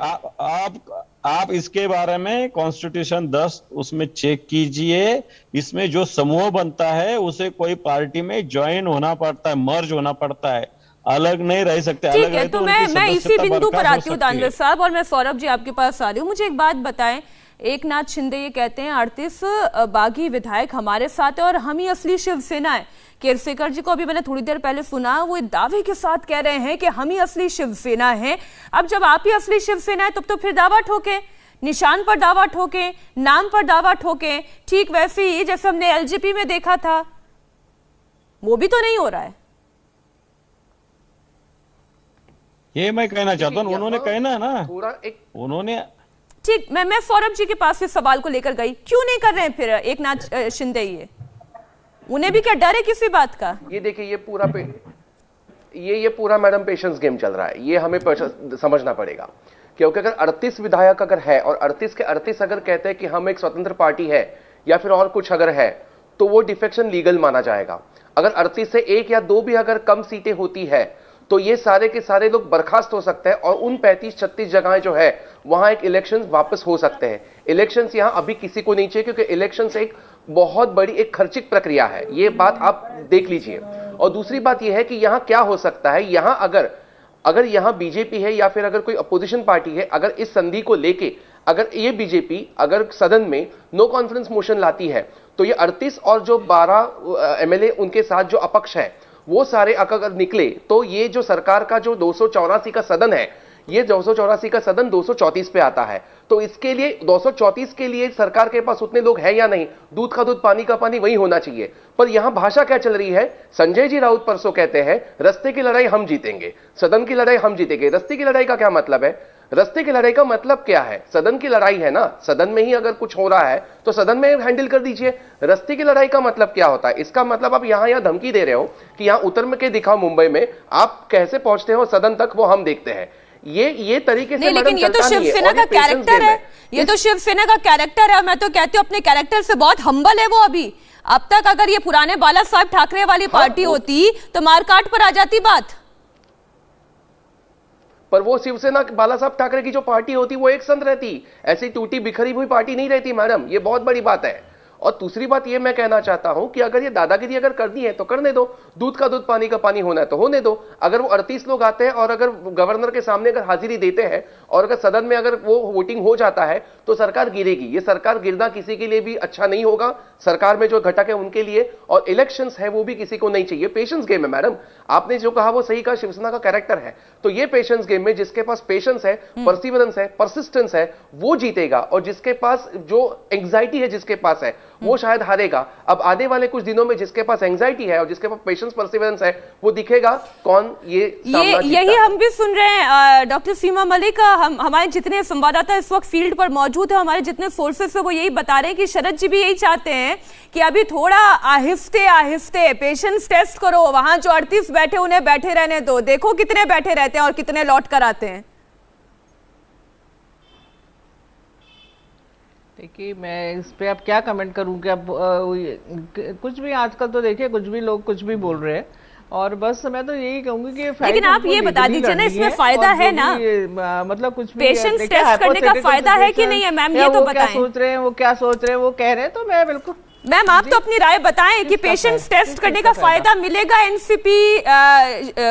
आप इसके बारे में कॉन्स्टिट्यूशन 10 उसमें चेक कीजिए, इसमें जो समूह बनता है उसे कोई पार्टी में ज्वाइन होना पड़ता है, मर्ज होना पड़ता है, अलग नहीं रह सकते। ठीक है, तो मैं इसी बिंदु पर आती हूँ दानवे साहब, और मैं सौरभ जी आपके पास आ रही हूँ। मुझे एक बात बताएं, एकनाथ शिंदे ये कहते हैं 38 बागी विधायक हमारे साथ है और हम ही असली शिवसेना है। केरसेकर जी को अभी मैंने थोड़ी देर पहले सुना, वो दावे के साथ कह रहे हैं कि हम ही असली शिवसेना है। अब जब आप ही असली शिवसेना है, तब तो फिर दावा ठोके, निशान पर दावा ठोके, नाम पर दावा ठोके, ठीक वैसे ही जैसे हमने एलजेपी में देखा था। वो भी तो नहीं हो रहा है। ये मैं कहना चाहता हूँ, उन्होंने कहना है ना, पूरा एक उन्होंने ठीक, मैं सौरभ जी के पास इस सवाल को लेकर गई, क्यों नहीं कर रहे हैं फिर एकनाथ शिंदे? ये उन्हें भी क्या डर है किसी बात का? ये देखिए, ये पूरा मैडम पेशेंस गेम चल रहा है, ये हमें समझना पड़ेगा। क्योंकि अगर 38 विधायक अगर है और 38 के 38 अगर कहते हैं कि हम एक स्वतंत्र पार्टी है या फिर और कुछ अगर है, तो वो डिफेक्शन लीगल माना जाएगा। अगर 38 से 1 या 2 भी अगर कम सीटें होती है तो ये सारे के सारे लोग बर्खास्त हो सकते हैं और उन 35-36 जगहें जो है वहां एक इलेक्शंस वापस हो सकते हैं। इलेक्शंस यहां अभी किसी को नहीं चाहिए, क्योंकि इलेक्शंस एक बहुत बड़ी एक खर्चिक प्रक्रिया है, ये बात आप देख लीजिए। और दूसरी बात यह है कि यहां क्या हो सकता है, यहां अगर यहां बीजेपी है या फिर अगर कोई अपोजिशन पार्टी है, अगर इस संधि को लेके अगर ये बीजेपी अगर सदन में नो कॉन्फिडेंस मोशन लाती है तो ये 38 और जो 12 एमएलए उनके साथ जो अपक्ष है वो सारे अगर निकले तो ये जो सरकार का जो 284 का सदन है, ये 284 का सदन 234 पे आता है। तो इसके लिए 234 के लिए सरकार के पास उतने लोग हैं या नहीं, दूध का दूध पानी का पानी वही होना चाहिए। पर यहां भाषा क्या चल रही है, संजय जी राउत परसों कहते हैं रस्ते की लड़ाई हम जीतेंगे, सदन की लड़ाई हम जीतेंगे। रस्ते की लड़ाई का क्या मतलब है? रस्ते की लड़ाई का मतलब क्या है? सदन की लड़ाई है ना, सदन में ही अगर कुछ हो रहा है तो सदन में हैंडल कर दीजिए। रस्ते की लड़ाई का मतलब क्या होता है? इसका मतलब आप यहां धमकी दे रहे हो कि यहां उतर के दिखाओ मुंबई में आप कैसे पहुंचते हो सदन तक, वो हम देखते हैं। ये तरीके से नहीं, लेकिन ये तो शिवसेना का कैरेक्टर है, ये तो शिवसेना का कैरेक्टर है। मैं तो कहती हूँ अपने कैरेक्टर से बहुत हम्बल है वो। अभी अब तक अगर ये पुराने बाला साहब ठाकरे वाली पार्टी होती तो मारकाट पर आ जाती बात। पर वो शिवसेना बाला साहब ठाकरे की जो पार्टी होती वो एक संग रहती, ऐसी टूटी बिखरी हुई पार्टी नहीं रहती मैडम, ये बहुत बड़ी बात है। और दूसरी बात ये मैं कहना चाहता हूं कि अगर ये दादागिरी अगर करनी है तो करने दो, दूध का दूध पानी का पानी होना है तो होने दो। अगर वो 38 लोग आते हैं और अगर गवर्नर के सामने अगर हाजिरी देते हैं और अगर सदन में अगर वो वोटिंग हो जाता है तो सरकार गिरेगी। ये सरकार गिरना किसी के लिए भी अच्छा नहीं होगा, सरकार में जो घटक है उनके लिए, और इलेक्शंस है वो भी किसी को नहीं चाहिए। पेशेंस गेम है मैडम, आपने जो कहा वो सही कहा, शिवसेना का कैरेक्टर है। तो ये पेशेंस गेम में जिसके पास पेशेंस है, परसिवरेंस है, परसिस्टेंस है, वो जीतेगा। और जिसके पास जो एंग्जाइटी है जिसके पास है वो शायद हारेगा। अब आने वाले कुछ दिनों में जिसके पास एंग्जाइटी है और जिसके पास पेशेंस परसिवरेंस है वो दिखेगा कौन यही हम भी सुन रहे हैं। डॉक्टर सीमा मलिक, हमारे जितने संवाददाता इस वक्त फील्ड पर मौजूद है, हमारे जितने सोर्सेस है वो यही बता रहे हैं कि शरद जी भी यही चाहते हैं कि अभी थोड़ा आहिस्ते आहिस्ते पेशेंस टेस्ट करो। वहां जो 38 बैठे उन्हें बैठे रहने दो, देखो कितने बैठे रहते हैं और कितने लौट कर आते हैं। देखिए, मैं इस पे अब क्या कमेंट करूं कि अब कुछ भी आजकल तो देखिए कुछ भी लोग कुछ भी बोल रहे हैं, और बस मैं तो यही कहूंगी कि लेकिन आप ये बता दीजिए ना, इसमें फायदा है ना, मतलब कुछ भी पेशेंस टेस्ट करने का फायदा है कि नहीं है मैम, ये तो बताएं। क्या सोच रहे हैं वो, क्या सोच रहे हैं वो कह रहे हैं, तो मैं बिल्कुल मैम आप तो अपनी राय बताएं कि पेशेंस टेस्ट करने का फायदा मिलेगा एनसीपी,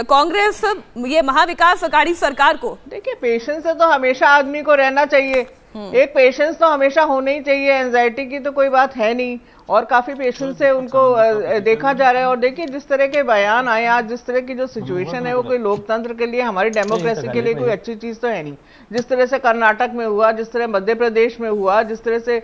कांग्रेस, ये महाविकास अघाड़ी सरकार को? देखिए, पेशेंस से तो हमेशा आदमी को रहना चाहिए, एक पेशेंस तो हमेशा होना ही चाहिए। एंजाइटी की तो कोई बात है नहीं, और काफी पेशेंस से उनको देखा जा रहा है। और देखिए, जिस तरह के बयान आए आज, जिस तरह की जो सिचुएशन है वो कोई लोकतंत्र के लिए, हमारी डेमोक्रेसी के लिए कोई अच्छी चीज तो है नहीं। जिस तरह से कर्नाटक में हुआ, जिस तरह मध्य प्रदेश में हुआ, जिस तरह से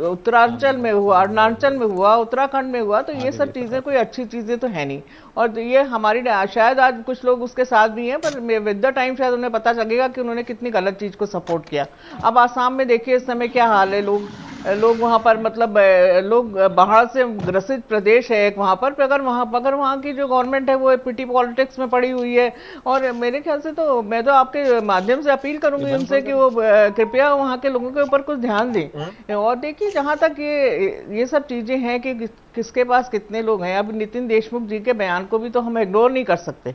उत्तरांचल में हुआ, अरुणाचल में हुआ, उत्तराखंड में हुआ, तो ये सब चीजें कोई अच्छी चीजें तो है नहीं। और ये हमारी शायद आज कुछ लोग उसके साथ भी हैं, पर विद द टाइम शायद उन्हें पता लगेगा कि उन्होंने कितनी गलत चीज को सपोर्ट किया। अब आसाम में देखिए इस समय क्या हाल है, लोग वहां पर, मतलब लोग बाहर से ग्रसित प्रदेश है एक वहां पर, अगर वहां की जो गवर्नमेंट है वो पिटी पॉलिटिक्स में पड़ी हुई है। और मेरे ख्याल से तो मैं तो आपके माध्यम से अपील करूंगी उनसे कि वो कृपया वहां के लोगों के ऊपर कुछ ध्यान दें। और देखिए, जहां तक ये सब चीजें हैं कि किसके पास कितने लोग हैं, अब नितिन देशमुख जी के बयान को भी तो हम इग्नोर नहीं कर सकते।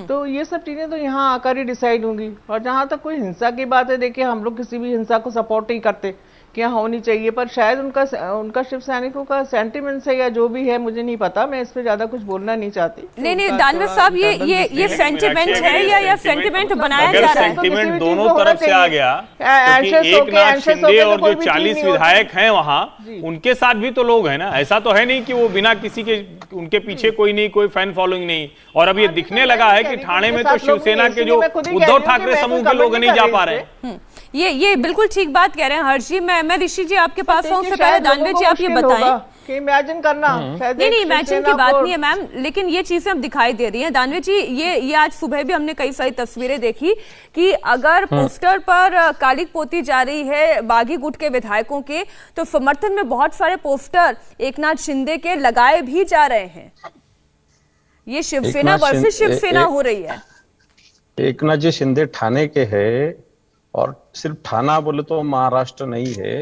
तो ये सब चीजें तो यहाँ आकर ही डिसाइड होंगी। और जहां तक कोई हिंसा की बात है, देखिए हम लोग किसी भी हिंसा को सपोर्ट नहीं करते कि यहाँ होनी चाहिए, पर शायद उनका शिव सैनिकों का सेंटिमेंट है या जो भी है, मुझे नहीं पता, मैं इस पे ज्यादा कुछ बोलना नहीं चाहती। नहीं दानवे साहब, ये सेंटिमेंट है या सेंटिमेंट बनाया जा रहा है? सेंटिमेंट दोनों तरफ से आ गया, क्योंकि एकनाथ शिंदे और जो 40 विधायक हैं वहां, उनके साथ भी तो लोग हैं ना। ऐसा तो है नहीं कि वो बिना किसी के, उनके पीछे कोई नहीं, कोई फैन फॉलोइंग नहीं। और अब ये दिखने लगा है कि ठाणे में तो शिवसेना के जो उद्धव ठाकरे समूह के लोग नहीं जा पा रहे हैं। ये बिल्कुल ठीक बात कह रहे हैं हर्ष जी। मैं ऋषि जी आपके पास आऊं, उससे पहले दानवे जी आप ये बताएं कि इमेजिन करना शायद नहीं एक इमेजिन की शिवसेना बात को- नहीं है मैम, लेकिन ये चीजें अब दिखाई दे रही हैं। दानवे जी, ये आज सुबह भी हमने कई सारी तस्वीरें देखी कि अगर पोस्टर पर कालिक पोती जा रही है बागी गुट के विधायकों के, तो समर्थन में बहुत सारे पोस्टर एकनाथ शिंदे के लगाए भी जा रहे हैं। ये शिवसेना वर्सेस शिवसेना हो रही है। एकनाथ जी शिंदे ठाणे के हैं, और सिर्फ ठाणा बोले तो महाराष्ट्र नहीं है।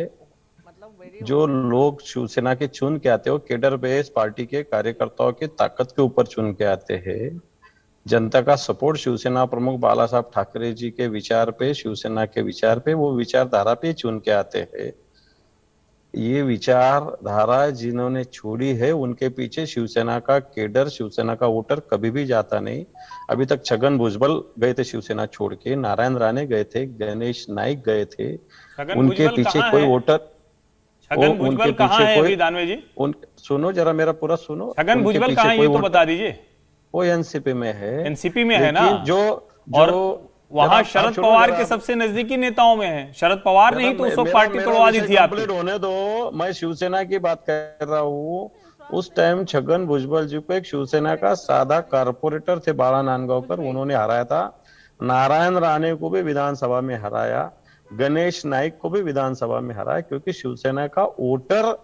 जो लोग शिवसेना के चुन के आते हो, केडर बेस पार्टी के कार्यकर्ताओं की ताकत के ऊपर चुन के आते हैं। जनता का सपोर्ट शिवसेना प्रमुख बाला साहब ठाकरे जी के विचार पे, शिवसेना के विचार पे, वो विचारधारा पे चुन के आते हैं। ये विचारधारा जिन्होंने छोड़ी है, उनके पीछे शिवसेना का केडर, शिवसेना का वोटर कभी भी जाता नहीं। अभी तक छगन भुजबल गए थे शिवसेना छोड़ के, नारायण राणे गए थे, गणेश नाइक गए थे, उनके पीछे कोई वोटर, छगन भुजबल कहाँ है अभी दानवे जी? सुनो जरा, मेरा पूरा सुनो। छगन भुजबल कहाँ है ये तो बता दीजिए। वो एनसीपी में है। एनसीपी में है ना? और वहां शरद पवार के सबसे नजदीकी नेताओं में है। शरद पवार नहीं तो उस वक्त पार्टी तोड़वा दी थी आपकी। होने दो, मैं शिवसेना की बात कर रहा हूँ। उस टाइम छगन भुजबल जी को एक शिवसेना का सादा कारपोरेटर थे बाला नांदगांवकर, उन्होंने हराया था। नारायण राणे को भी विधानसभा में हराया, गणेश नाइक को भी विधानसभा में हराया, क्योंकि शिवसेना का वोटर,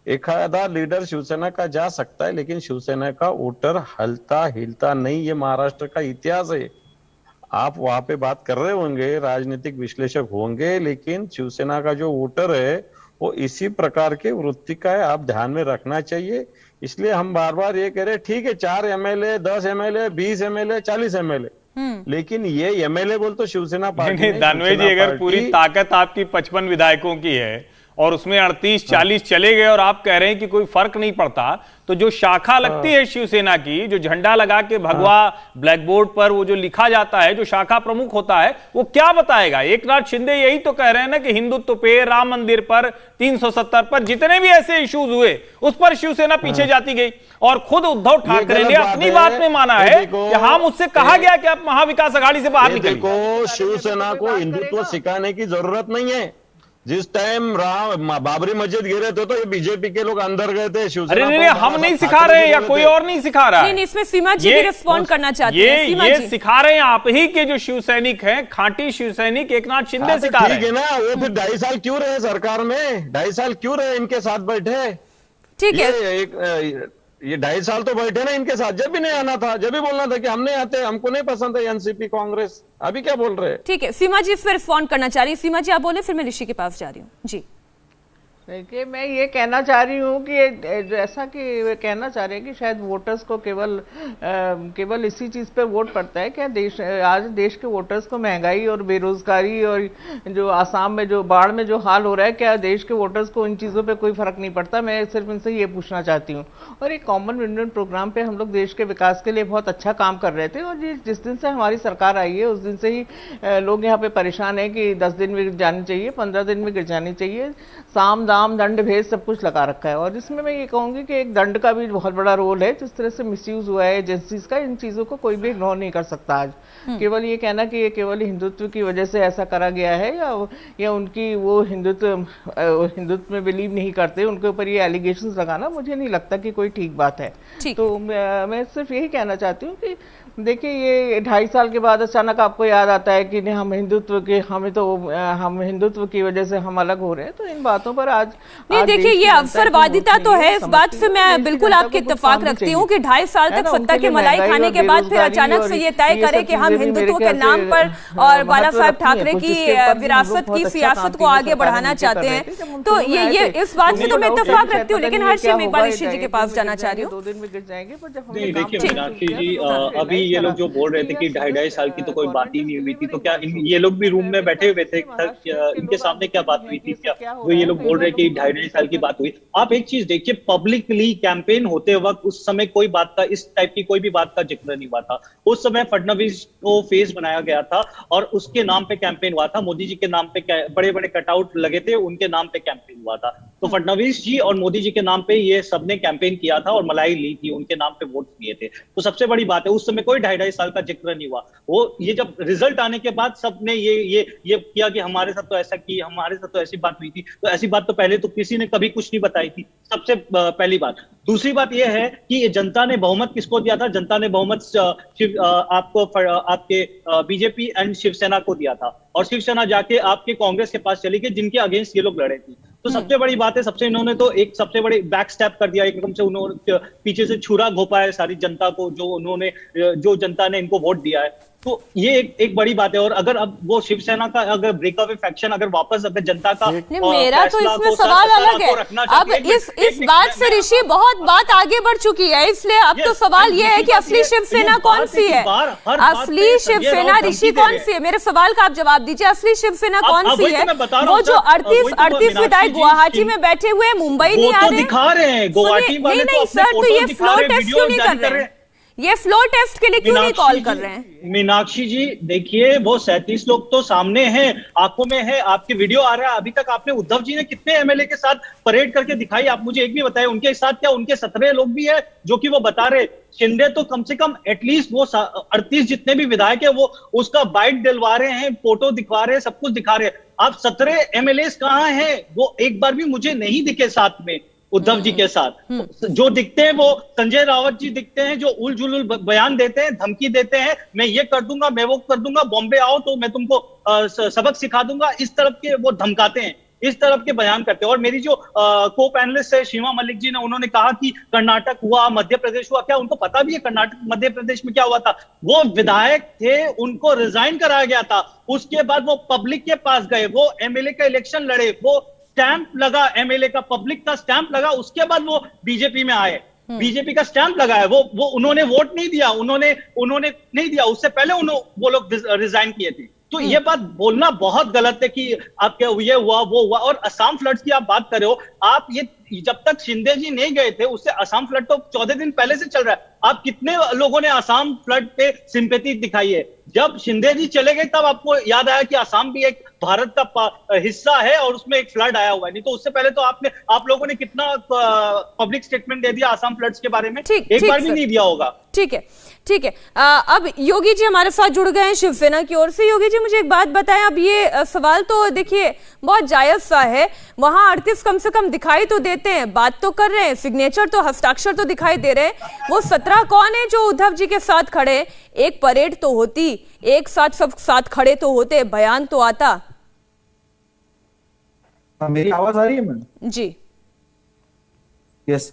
एक आधा लीडर शिवसेना का जा सकता है, लेकिन शिवसेना का वोटर हलता हिलता नहीं। ये महाराष्ट्र का इतिहास है। आप वहां पे बात कर रहे होंगे, राजनीतिक विश्लेषक होंगे, लेकिन शिवसेना का जो वोटर है वो इसी प्रकार के वृत्ति का है। आप ध्यान में रखना चाहिए। इसलिए हम बार बार ये कह रहे हैं, ठीक है 4 एमएलए, 10 एमएलए, 20 एमएलए, 40 एमएलए, लेकिन ये एमएलए बोल तो शिवसेना पार्टी नहीं, दानवे जी, अगर पूरी ताकत आपकी 55 विधायकों की है और उसमें 38-40 चले गए और आप कह रहे हैं कि कोई फर्क नहीं पड़ता, तो जो शाखा लगती है शिवसेना की, जो झंडा लगा के भगवा ब्लैक बोर्ड पर वो जो लिखा जाता है, जो शाखा प्रमुख होता है, वो क्या बताएगा? एकनाथ शिंदे यही तो कह रहे हैं ना कि हिंदुत्व पे, राम मंदिर पर, 370 पर, जितने भी ऐसे इश्यूज हुए उस पर शिवसेना पीछे जाती गई। और खुद उद्धव ठाकरे ने अपनी बात में माना है कि हाँ, मुझसे कहा गया कि आप महाविकास अघाड़ी से बाहर निकलिए। देखो, शिवसेना को हिंदुत्व सिखाने की जरूरत नहीं है। जिस टाइम बाबरी मस्जिद गिरे थे तो ये बीजेपी के लोग अंदर गए थे। शिवसेना अरे नहीं, हम नहीं सिखा रहे या कोई और नहीं सिखा रहा है। नहीं, इसमें सीमा जी भी रिस्पॉन्ड करना चाहती हैं। सीमा ये जी सिखा रहे हैं आप ही के जो शिवसैनिक हैं, खांटी शिवसैनिक एकनाथ शिंदे सिखा रहे हैं। ठीक है ना, वो फिर 2.5 साल क्यों रहे सरकार में? 2.5 साल क्यों रहे इनके साथ बैठे? ठीक है, ये 2.5 साल तो बैठे ना इनके साथ। जब भी नहीं आना था, जब भी बोलना था कि हम नहीं आते, हमको नहीं पसंद है एनसीपी कांग्रेस। अभी क्या बोल रहे हैं? ठीक है, सीमा जी इस पर रिस्पॉन्ड करना चाह रही है। सीमा जी आप बोले, फिर मैं ऋषि के पास जा रही हूँ जी। देखिए, मैं ये कहना चाह रही हूँ कि जैसा कि वे कहना चाह रहे हैं कि शायद वोटर्स को केवल इसी चीज़ पे वोट पड़ता है। क्या आज देश के वोटर्स को महंगाई और बेरोजगारी और जो आसाम में जो बाढ़ में जो हाल हो रहा है, क्या देश के वोटर्स को इन चीज़ों पे कोई फर्क नहीं पड़ता? मैं सिर्फ इनसे ये पूछना चाहती हूँ। और एक कॉमन विंडो प्रोग्राम पे हम लोग देश के विकास के लिए बहुत अच्छा काम कर रहे थे, और जिस दिन से हमारी सरकार आई है उस दिन से ही लोग यहाँ पे परेशान है कि 10 दिन में गिर जानी चाहिए, 15 दिन में गिर जानी चाहिए, साम दाम दंड भेद सब कुछ लगा रखा है। और इसमें मैं ये कहूंगी कि एक दंड का भी बहुत बड़ा रोल है। जिस तरह से मिसयूज हुआ है एजेंसीज का, इन चीजों को कोई भी इग्नोर नहीं कर सकता आज। केवल ये कहना कि ये केवल हिंदुत्व की वजह से ऐसा करा गया है या उनकी वो हिंदुत्व में बिलीव नहीं करते, उनके ऊपर ये एलिगेशंस लगाना मुझे नहीं लगता कि कोई ठीक बात है। तो मैं सिर्फ यही कहना चाहती हूँ कि देखिए, ये 2.5 साल के बाद अचानक आपको याद आता है कि हम हिंदुत्व की वजह से हम अलग हो रहे हैं। तो इन बातों पर आज नहीं, देखिए, ये अवसरवादिता तो है। इस बात से मैं बिल्कुल आपके इत्तेफाक रखती हूँ कि 2.5 साल तक सत्ता की मलाई खाने के बाद फिर अचानक से ये तय करे कि हम हिंदुत्व के नाम पर और बाला साहब ठाकरे की विरासत की सियासत को आगे बढ़ाना चाहते हैं। तो ये इस बात से तो मैं इत्तेफाक रखती हूँ। लेकिन हर्षी, मैं एक बार ऋषि जी के पास जाना चाह रही हूँ। 2 दिन में गिर जाएंगे, पर जब नहीं, देखिए मीनाक्षी जी, अभी ये लोग जो बोल रहे थे कि 2.5 साल की तो कोई बात ही नहीं हुई थी, तो क्या ये लोग भी रूम में बैठे हुए थे? इनके सामने क्या बात हुई थी? क्या वो ये लोग बोल रहे कि 2.5 साल की बात हुई? आप एक चीज देखिए, पब्लिकली कैंपेन होते वक्त उस समय कोई बात का, इस टाइप की कोई भी बात का जिक्र नहीं हुआ था। उस समय फडणवीस को फेस बनाया गया था और उसके नाम पे कैंपेन हुआ था। मोदी जी के नाम पे बड़े बड़े कटआउट लगे थे, उनके नाम पे कैंपेन हुआ था। तो फडणवीस जी और मोदी जी के नाम पे ये सबने कैंपेन किया था और मलाई ली थी, उनके नाम पे वोट दिए थे। तो सबसे बड़ी बात है, उस समय कोई कोई 2.5 साल का जिक्र नहीं हुआ। वो ये जब रिजल्ट आने के बाद सबने ये किया कि हमारे साथ तो ऐसा की, हमारे साथ तो ऐसी बात हुई थी। तो ऐसी बात तो पहले तो किसी ने कभी कुछ नहीं बताई थी, सबसे पहली बात। दूसरी बात यह है कि जनता ने बहुमत किसको दिया था? जनता ने बहुमत आपके बीजेपी एंड शिवसेना को दिया था, और शिवसेना जाके आपके कांग्रेस के पास चली गई, जिनके अगेंस्ट ये लोग लड़े थे। तो सबसे बड़ी बात है, इन्होंने तो एक सबसे बड़ी बैक स्टेप कर दिया, एकदम से उन्होंने पीछे से छुरा घोंपा है सारी जनता को, जो जनता ने इनको वोट दिया है। तो ये एक बड़ी बात है। और अगर अब वो शिवसेना का अगर ब्रेकअवे फैक्शन अगर वापस अगर जनता का मेरा तो इसमें सवाल अलग है। अब इस बात से ऋषि बहुत बात आगे बढ़ चुकी है, इसलिए अब तो सवाल ये है कि असली शिवसेना कौन सी है? असली शिवसेना ऋषि कौन सी है? मेरे सवाल का आप जवाब दीजिए, असली शिवसेना कौन सी है? वो जो 38 विधायक गुवाहाटी में बैठे हुए, मुंबई नहीं आ रहे, दिखा रहे हैं गुवाहाटी वाले। नहीं सर, तो ये फ्लोर टेस्ट क्यों नहीं कर रहे हैं? ये फ्लोर टेस्ट के लिए क्यों नहीं कॉल कर रहे हैं? मीनाक्षी जी देखिए, वो 37 लोग तो सामने हैं, आंखों में है, आपके वीडियो आ रहा है। अभी तक आपने उद्धव जी ने कितने एमएलए के साथ परेड करके दिखाई? आप मुझे एक भी बताएं, उनके साथ क्या उनके 17 लोग भी है जो कि वो बता रहे? शिंदे तो कम से कम एटलीस्ट वो 38 जितने भी विधायक है वो उसका बाइट दिलवा रहे हैं, फोटो दिखवा रहे हैं, सब कुछ दिखा रहे हैं। आप 17 एमएलए कहां हैं? वो एक बार भी मुझे नहीं दिखे साथ में उद्धव जी के साथ। जो दिखते हैं वो संजय रावत जी दिखते हैं, जो उल जुलूल बयान देते हैं, धमकी देते हैं, मैं ये कर दूंगा, मैं वो कर दूंगा, बॉम्बे आओ तो मैं तुमको सबक सिखा दूंगा। इस तरफ के वो धमकाते हैं, इस तरफ के बयान करते हैं। और मेरी जो को पैनलिस्ट है शीमा मलिक जी ने, उन्होंने कहा कि कर्नाटक हुआ, मध्य प्रदेश हुआ। क्या उनको पता भी है कर्नाटक मध्य प्रदेश में क्या हुआ था? वो विधायक थे, उनको रिजाइन कराया गया था, उसके बाद वो पब्लिक के पास गए, वो एमएलए का इलेक्शन लड़े, वो स्टैंप लगा एमएलए का, पब्लिक का स्टैंप लगा, उसके बाद वो बीजेपी में आए, बीजेपी का स्टैंप लगाया। वो उन्होंने वोट नहीं दिया, उन्होंने नहीं दिया, उससे पहले वो लोग रिजाइन किए थे। तो ये बात बोलना बहुत गलत है कि आपके ये हुआ वो हुआ। और असम फ्लड्स की आप बात कर रहे हो, आप ये जब तक शिंदे जी नहीं गए थे उससे असम फ्लड तो 14 दिन पहले से चल रहा है। आप कितने लोगों ने असम फ्लड पे सिंपैथी दिखाई है? जब शिंदे जी चले गए तब आपको याद आया कि असम भी एक भारत का हिस्सा है और उसमें एक फ्लड आया हुआ है। नहीं तो उससे पहले तो आप लोगों ने कितना पब्लिक स्टेटमेंट दे दिया असम फ्लड्स के बारे में? एक बार भी नहीं दिया होगा। ठीक है, ठीक है। अब योगी जी हमारे साथ जुड़ गए हैं शिवसेना की ओर से। योगी जी मुझे एक बात बताएं, अब ये सवाल तो देखिए बहुत जायज सा है, वहां 38 कम से कम दिखाई तो देते हैं, बात तो कर रहे हैं, सिग्नेचर तो हस्ताक्षर तो दिखाई दे रहे हैं। वो 17 कौन है जो उद्धव जी के साथ खड़े? एक परेड तो होती, एक साथ सब साथ खड़े तो होते, बयान तो आता। मेरी आवाज आ रही है मैम? जी यस।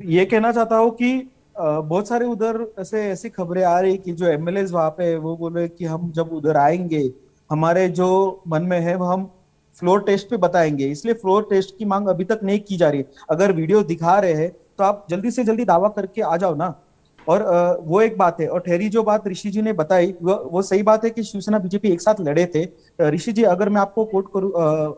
ये कहना चाहता हूँ कि बहुत सारे उधर ऐसी खबरें आ रही कि जो एमएलए वहां पे वो बोले कि हम जब उधर आएंगे हमारे जो मन में है वो हम फ्लोर टेस्ट पे बताएंगे, इसलिए फ्लोर टेस्ट की मांग अभी तक नहीं की जा रही। अगर वीडियो दिखा रहे हैं तो आप जल्दी से जल्दी दावा करके आ जाओ ना। और वो एक बात है। और ठहरी जो बात ऋषि जी ने बताई वो सही बात है कि शिवसेना बीजेपी एक साथ लड़े थे। ऋषि जी अगर मैं आपको कोट करूं,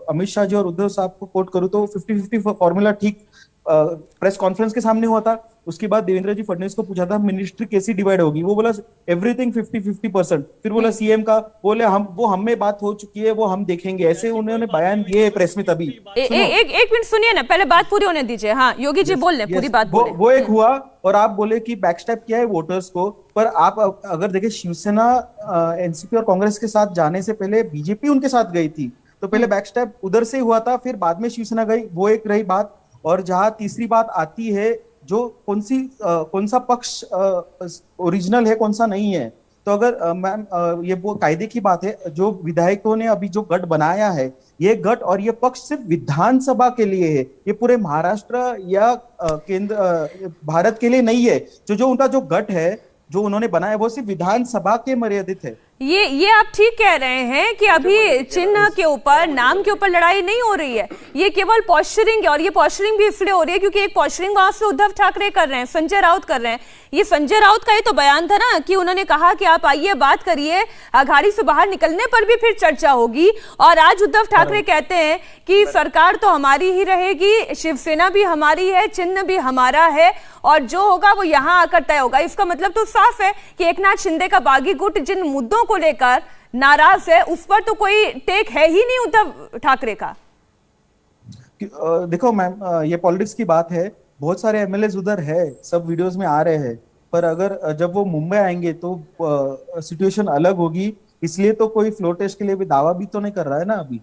अमित शाह जी और उद्धव साहब को कोट करूं तो 50-50 फॉर्मूला ठीक प्रेस कॉन्फ्रेंस के सामने हुआ था। उसके बाद देवेंद्र जी फडणवीस को पूछा था मिनिस्ट्री कैसी डिवाइड होगी, वो बोला एवरीथिंग 50-50%। फिर बोला सीएम का बोले हम में बात हो चुकी है, वो हम देखेंगे, ऐसे उन्होंने बयान दिए प्रेस में। तभी एक मिनट सुनिए ना, पहले बात पूरी होने दीजिए। हाँ योगी जी बोल लें, पूरी बात बोले। वो एक हुआ। और आप बोले कि बैकस्टेप किया है वोटर्स को, पर आप अगर देखें शिवसेना एनसीपी और कांग्रेस के साथ जाने से पहले बीजेपी उनके साथ गई थी, तो पहले बैकस्टेप उधर से हुआ था, फिर बाद में शिवसेना गई, वो एक रही बात। और जहां तीसरी बात आती है जो कौन सा पक्ष ओरिजिनल है कौन सा नहीं है, तो अगर मैम ये वो कायदे की बात है, जो विधायकों ने अभी जो गठ बनाया है, ये गठ और ये पक्ष सिर्फ विधानसभा के लिए है, ये पूरे महाराष्ट्र या केंद्र भारत के लिए नहीं है। जो उनका जो गठ है जो उन्होंने बनाया वो सिर्फ विधानसभा के मर्यादित है। ये आप ठीक कह रहे हैं कि अभी चिन्ह के ऊपर, नाम के ऊपर लड़ाई नहीं हो रही है, ये केवल पॉस्चरिंग है। और ये पॉस्चरिंग भी इसलिए हो रही है क्योंकि एक पॉस्चरिंग वहां से उद्धव ठाकरे कर रहे हैं, संजय राउत कर रहे हैं। ये संजय राउत का ही तो बयान था ना कि उन्होंने कहा कि आप आइए बात करिए, अघाड़ी से बाहर निकलने पर भी फिर चर्चा होगी। और आज उद्धव ठाकरे कहते हैं कि सरकार तो हमारी ही रहेगी, शिवसेना भी हमारी है, चिन्ह भी हमारा है, और जो होगा वो यहाँ आकर तय होगा। इसका मतलब तो साफ है कि एकनाथ शिंदे का बागी गुट जिन मुद्दों को लेकर नाराज है उस पर तो कोई टेक है ही नहीं उद्धव ठाकरे का। देखो मैम, ये पॉलिटिक्स की बात है, बहुत सारे एमएलए उधर है, सब वीडियोस में आ रहे हैं, पर अगर जब वो मुंबई आएंगे तो सिचुएशन अलग होगी। इसलिए तो कोई फ्लोर टेस्ट के लिए भी दावा भी तो नहीं कर रहा है ना अभी।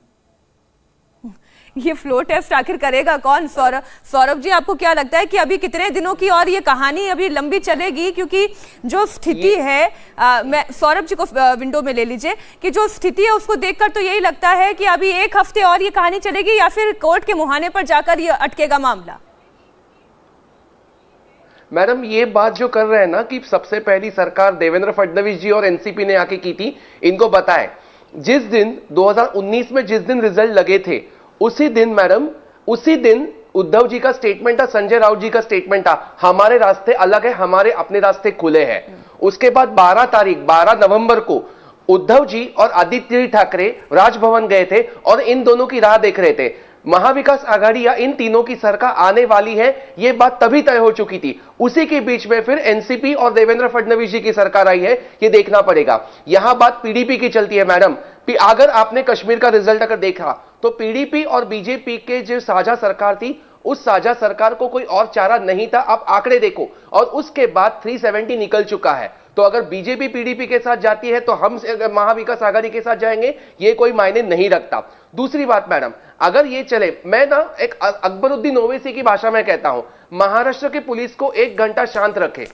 ये फ्लो टेस्ट आखिर करेगा कौन? सौरभ जी, आपको क्या लगता है कि अभी कितने दिनों की और ये कहानी अभी लंबी चलेगी? क्योंकि जो स्थिति है, मैं सौरभ जी को विंडो में ले लीजिए, कि जो स्थिति है उसको देखकर तो यही लगता है कि अभी 1 हफ्ते और ये कहानी चलेगी, या फिर कोर्ट के मुहाने पर जाकर ये अटकेगा मामला? मैडम, ये बात जो कर रहे हैं ना कि सबसे पहली सरकार देवेंद्र फडणवीस जी और एनसीपी ने आके की थी, इनको बताए जिस दिन 2019 में जिस दिन रिजल्ट लगे थे उसी दिन मैडम, उसी दिन उद्धव जी का स्टेटमेंट था, संजय राउत जी का स्टेटमेंट था, हमारे रास्ते अलग है, हमारे अपने रास्ते खुले हैं। उसके बाद 12 नवंबर को उद्धव जी और आदित्य ठाकरे राजभवन गए थे और इन दोनों की राह देख रहे थे। महाविकास आघाड़ी या इन तीनों की सरकार आने वाली है, यह बात तभी तय हो चुकी थी। उसी के बीच में फिर एनसीपी और देवेंद्र फडणवीस जी की सरकार आई है, ये देखना पड़ेगा। यहां बात पीडीपी की चलती है मैडम। अगर आपने कश्मीर का रिजल्ट अगर देखा तो पीडीपी और बीजेपी के जो साझा सरकार थी, उस साझा सरकार को कोई और चारा नहीं था। आप आंकड़े देखो, और उसके बाद 370 निकल चुका है। तो अगर बीजेपी पीडीपी के साथ जाती है तो हम महाविकास आघाड़ी के साथ जाएंगे, ये कोई मायने नहीं रखता। दूसरी बात मैडम, अगर ये चले, मैं ना एक अकबरुद्दीन ओवैसी की भाषा में कहता हूं, महाराष्ट्र की पुलिस को 1 घंटा शांत रखे,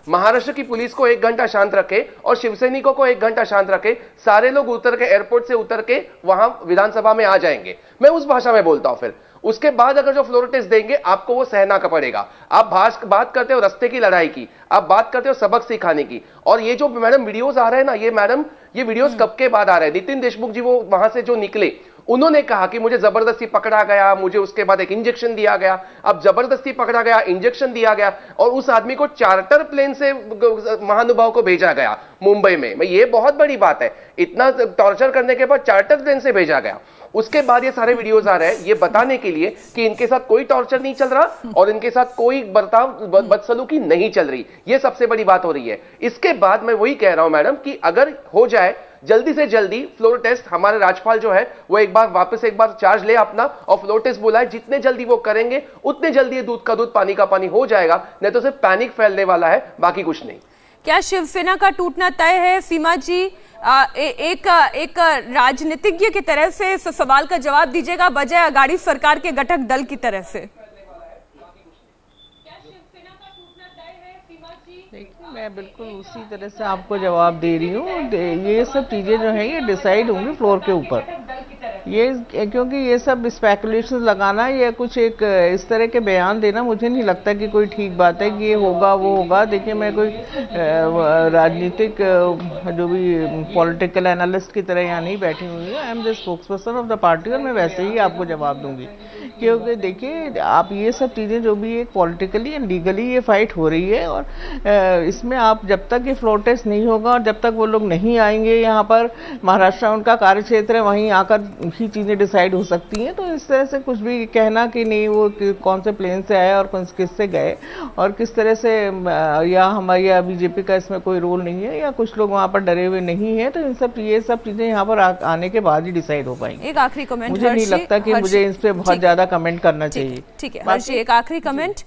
महाराष्ट्र की पुलिस को 1 घंटा शांत रखे और शिवसैनिकों को 1 घंटा शांत रखे, सारे लोग उतर के एयरपोर्ट से उतर के वहां विधानसभा में आ जाएंगे। मैं उस भाषा में बोलता हूं। फिर उसके बाद अगर जो फ्लोर टेस्ट देंगे, आपको वो सहना का पड़ेगा। आप बात करते हो रस्ते की लड़ाई की, आप बात करते हो सबक सिखाने की, और ये जो मैडम वीडियोस आ रहे हैं ना, ये मैडम ये वीडियोस कब के बाद आ रहे हैं? नितिन देशमुख जी वो वहां से जो निकले, उन्होंने कहा कि मुझे जबरदस्ती पकड़ा गया, मुझे उसके बाद एक इंजेक्शन दिया गया। अब जबरदस्ती पकड़ा गया, इंजेक्शन दिया गया, और उस आदमी को चार्टर प्लेन से महानुभाव को भेजा गया मुंबई में। ये बहुत बड़ी बात है, इतना टॉर्चर करने के बाद चार्टर प्लेन से भेजा गया। उसके बाद ये सारे वीडियोस आ रहे हैं ये बताने के लिए कि इनके साथ कोई टॉर्चर नहीं चल रहा और इनके साथ कोई बदसलूकी नहीं चल रही। ये सबसे बड़ी बात हो रही है। इसके बाद मैं वही कह रहा हूं मैडम कि अगर हो जाए जल्दी से जल्दी फ्लोर टेस्ट, हमारे राज्यपाल जो है वो एक बार चार्ज ले अपना और फ्लोर टेस्ट बुलाए। जितने जल्दी वो करेंगे उतने जल्दी ये दूध का दूध पानी का पानी हो जाएगा, नहीं तो सिर्फ पैनिक फैलने वाला है, बाकी कुछ नहीं। क्या शिवसेना का टूटना तय है? सीमा जी, एक राजनीतिज्ञ की तरह से इस सवाल का जवाब दीजिएगा, बजाय अघाड़ी सरकार के घटक दल की तरह से। देखिए, मैं बिल्कुल उसी तरह से आपको जवाब दे रही हूँ। ये सब चीज़ें जो है ये डिसाइड होंगी फ्लोर के ऊपर। ये क्योंकि ये सब स्पेकुलेशन लगाना या कुछ एक इस तरह के बयान देना मुझे नहीं लगता कि कोई ठीक बात है कि ये होगा वो होगा। देखिए, मैं कोई राजनीतिक जो भी पॉलिटिकल एनालिस्ट की तरह यहाँ नहीं बैठी हुई हूँ। I am the spokesperson of the party और मैं वैसे ही आपको जवाब दूंगी। क्योंकि देखिए, आप ये सब चीज़ें जो भी एक पॉलिटिकली एंड लीगली ये फाइट हो रही है, और इसमें आप जब तक ये फ्लोर टेस्ट नहीं होगा और जब तक वो लोग नहीं आएंगे यहाँ पर, महाराष्ट्र उनका कार्य क्षेत्र है, वहीं आकर ही चीज़ें डिसाइड हो सकती हैं। तो इस तरह से कुछ भी कहना कि नहीं वो कौन से प्लेन से आए और किस से गए और किस तरह से, या हमारी या बीजेपी का इसमें कोई रोल नहीं है या कुछ लोग वहाँ पर डरे हुए नहीं है, तो ये सब चीज़ें यहाँ पर आने के बाद ही डिसाइड हो पाएंगी। एक आखिरी कमेंट, मुझे नहीं लगता कि मुझे इस पर बहुत ज़्यादा कमेंट करना चाहिए। ठीक है हर्षी, एक आखिरी कमेंट,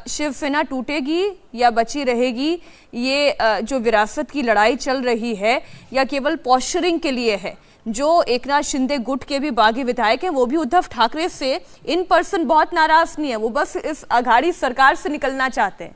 शिवसेना टूटेगी या बची रहेगी? ये जो विरासत की लड़ाई चल रही है या केवल पॉस्चरिंग के लिए है? जो एकनाथ शिंदे गुट के भी बागी विधायक हैं, वो भी उद्धव ठाकरे से इन पर्सन बहुत नाराज नहीं है, वो बस इस अघाड़ी सरकार से निकलना चाहते हैं।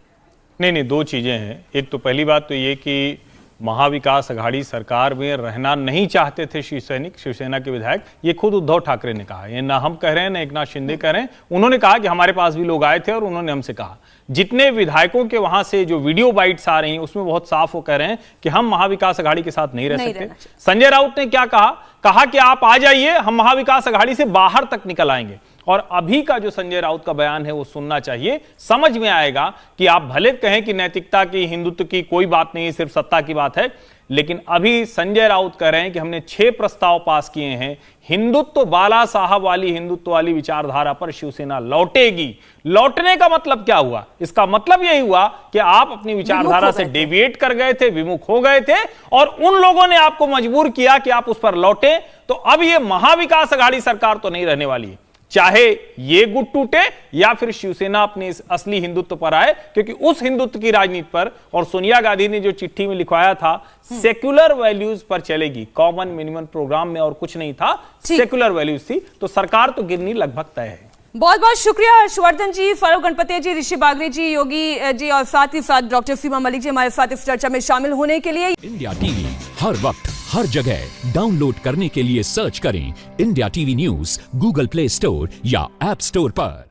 नहीं, दो चीजें हैं। एक तो पहली बात तो ये कि महाविकास अघाड़ी सरकार में रहना नहीं चाहते थे शिवसेना के विधायक, ये खुद उद्धव ठाकरे ने कहा। ये ना हम कह रहे हैं ना एकनाथ शिंदे कह रहे हैं। उन्होंने कहा कि हमारे पास भी लोग आए थे और उन्होंने हमसे कहा। जितने विधायकों के वहां से जो वीडियो बाइट्स आ रही हैं उसमें बहुत साफ वो कह रहे हैं कि हम महाविकास अघाड़ी के साथ नहीं रह सकते। संजय राउत ने क्या कहा कि आप आ जाइए, हम महाविकास अघाड़ी से बाहर तक निकल आएंगे। और अभी का जो संजय राउत का बयान है वो सुनना चाहिए, समझ में आएगा कि आप भले कहें कि नैतिकता की, हिंदुत्व की कोई बात नहीं, सिर्फ सत्ता की बात है, लेकिन अभी संजय राउत कह रहे हैं कि हमने 6 प्रस्ताव पास किए हैं, हिंदुत्व, बाला साहब वाली हिंदुत्व वाली विचारधारा पर शिवसेना लौटेगी। लौटने का मतलब क्या हुआ? इसका मतलब यही हुआ कि आप अपनी विचारधारा से डेविएट कर गए थे, विमुख हो गए थे, और उन लोगों ने आपको मजबूर किया कि आप उस पर लौटे। तो अब ये महाविकास अघाड़ी सरकार तो नहीं रहने वाली है, चाहे ये गुट टूटे या फिर शिवसेना अपने इस असली हिंदुत्व पर आए, क्योंकि उस हिंदुत्व की राजनीति पर, और सोनिया गांधी ने जो चिट्ठी में लिखवाया था, सेक्युलर वैल्यूज पर चलेगी, कॉमन मिनिमम प्रोग्राम में और कुछ नहीं था, सेक्युलर वैल्यूज थी, तो सरकार तो गिरनी लगभग तय है। बहुत बहुत शुक्रिया हर्षवर्धन जी, फारूक गणपतिया जी, ऋषि बागरे जी, योगी जी और साथ ही साथ डॉक्टर सीमा मलिक जी हमारे साथ इस चर्चा में शामिल होने के लिए। इंडिया टीवी हर वक्त हर जगह डाउनलोड करने के लिए सर्च करें India TV news Google play store या ऐप स्टोर पर।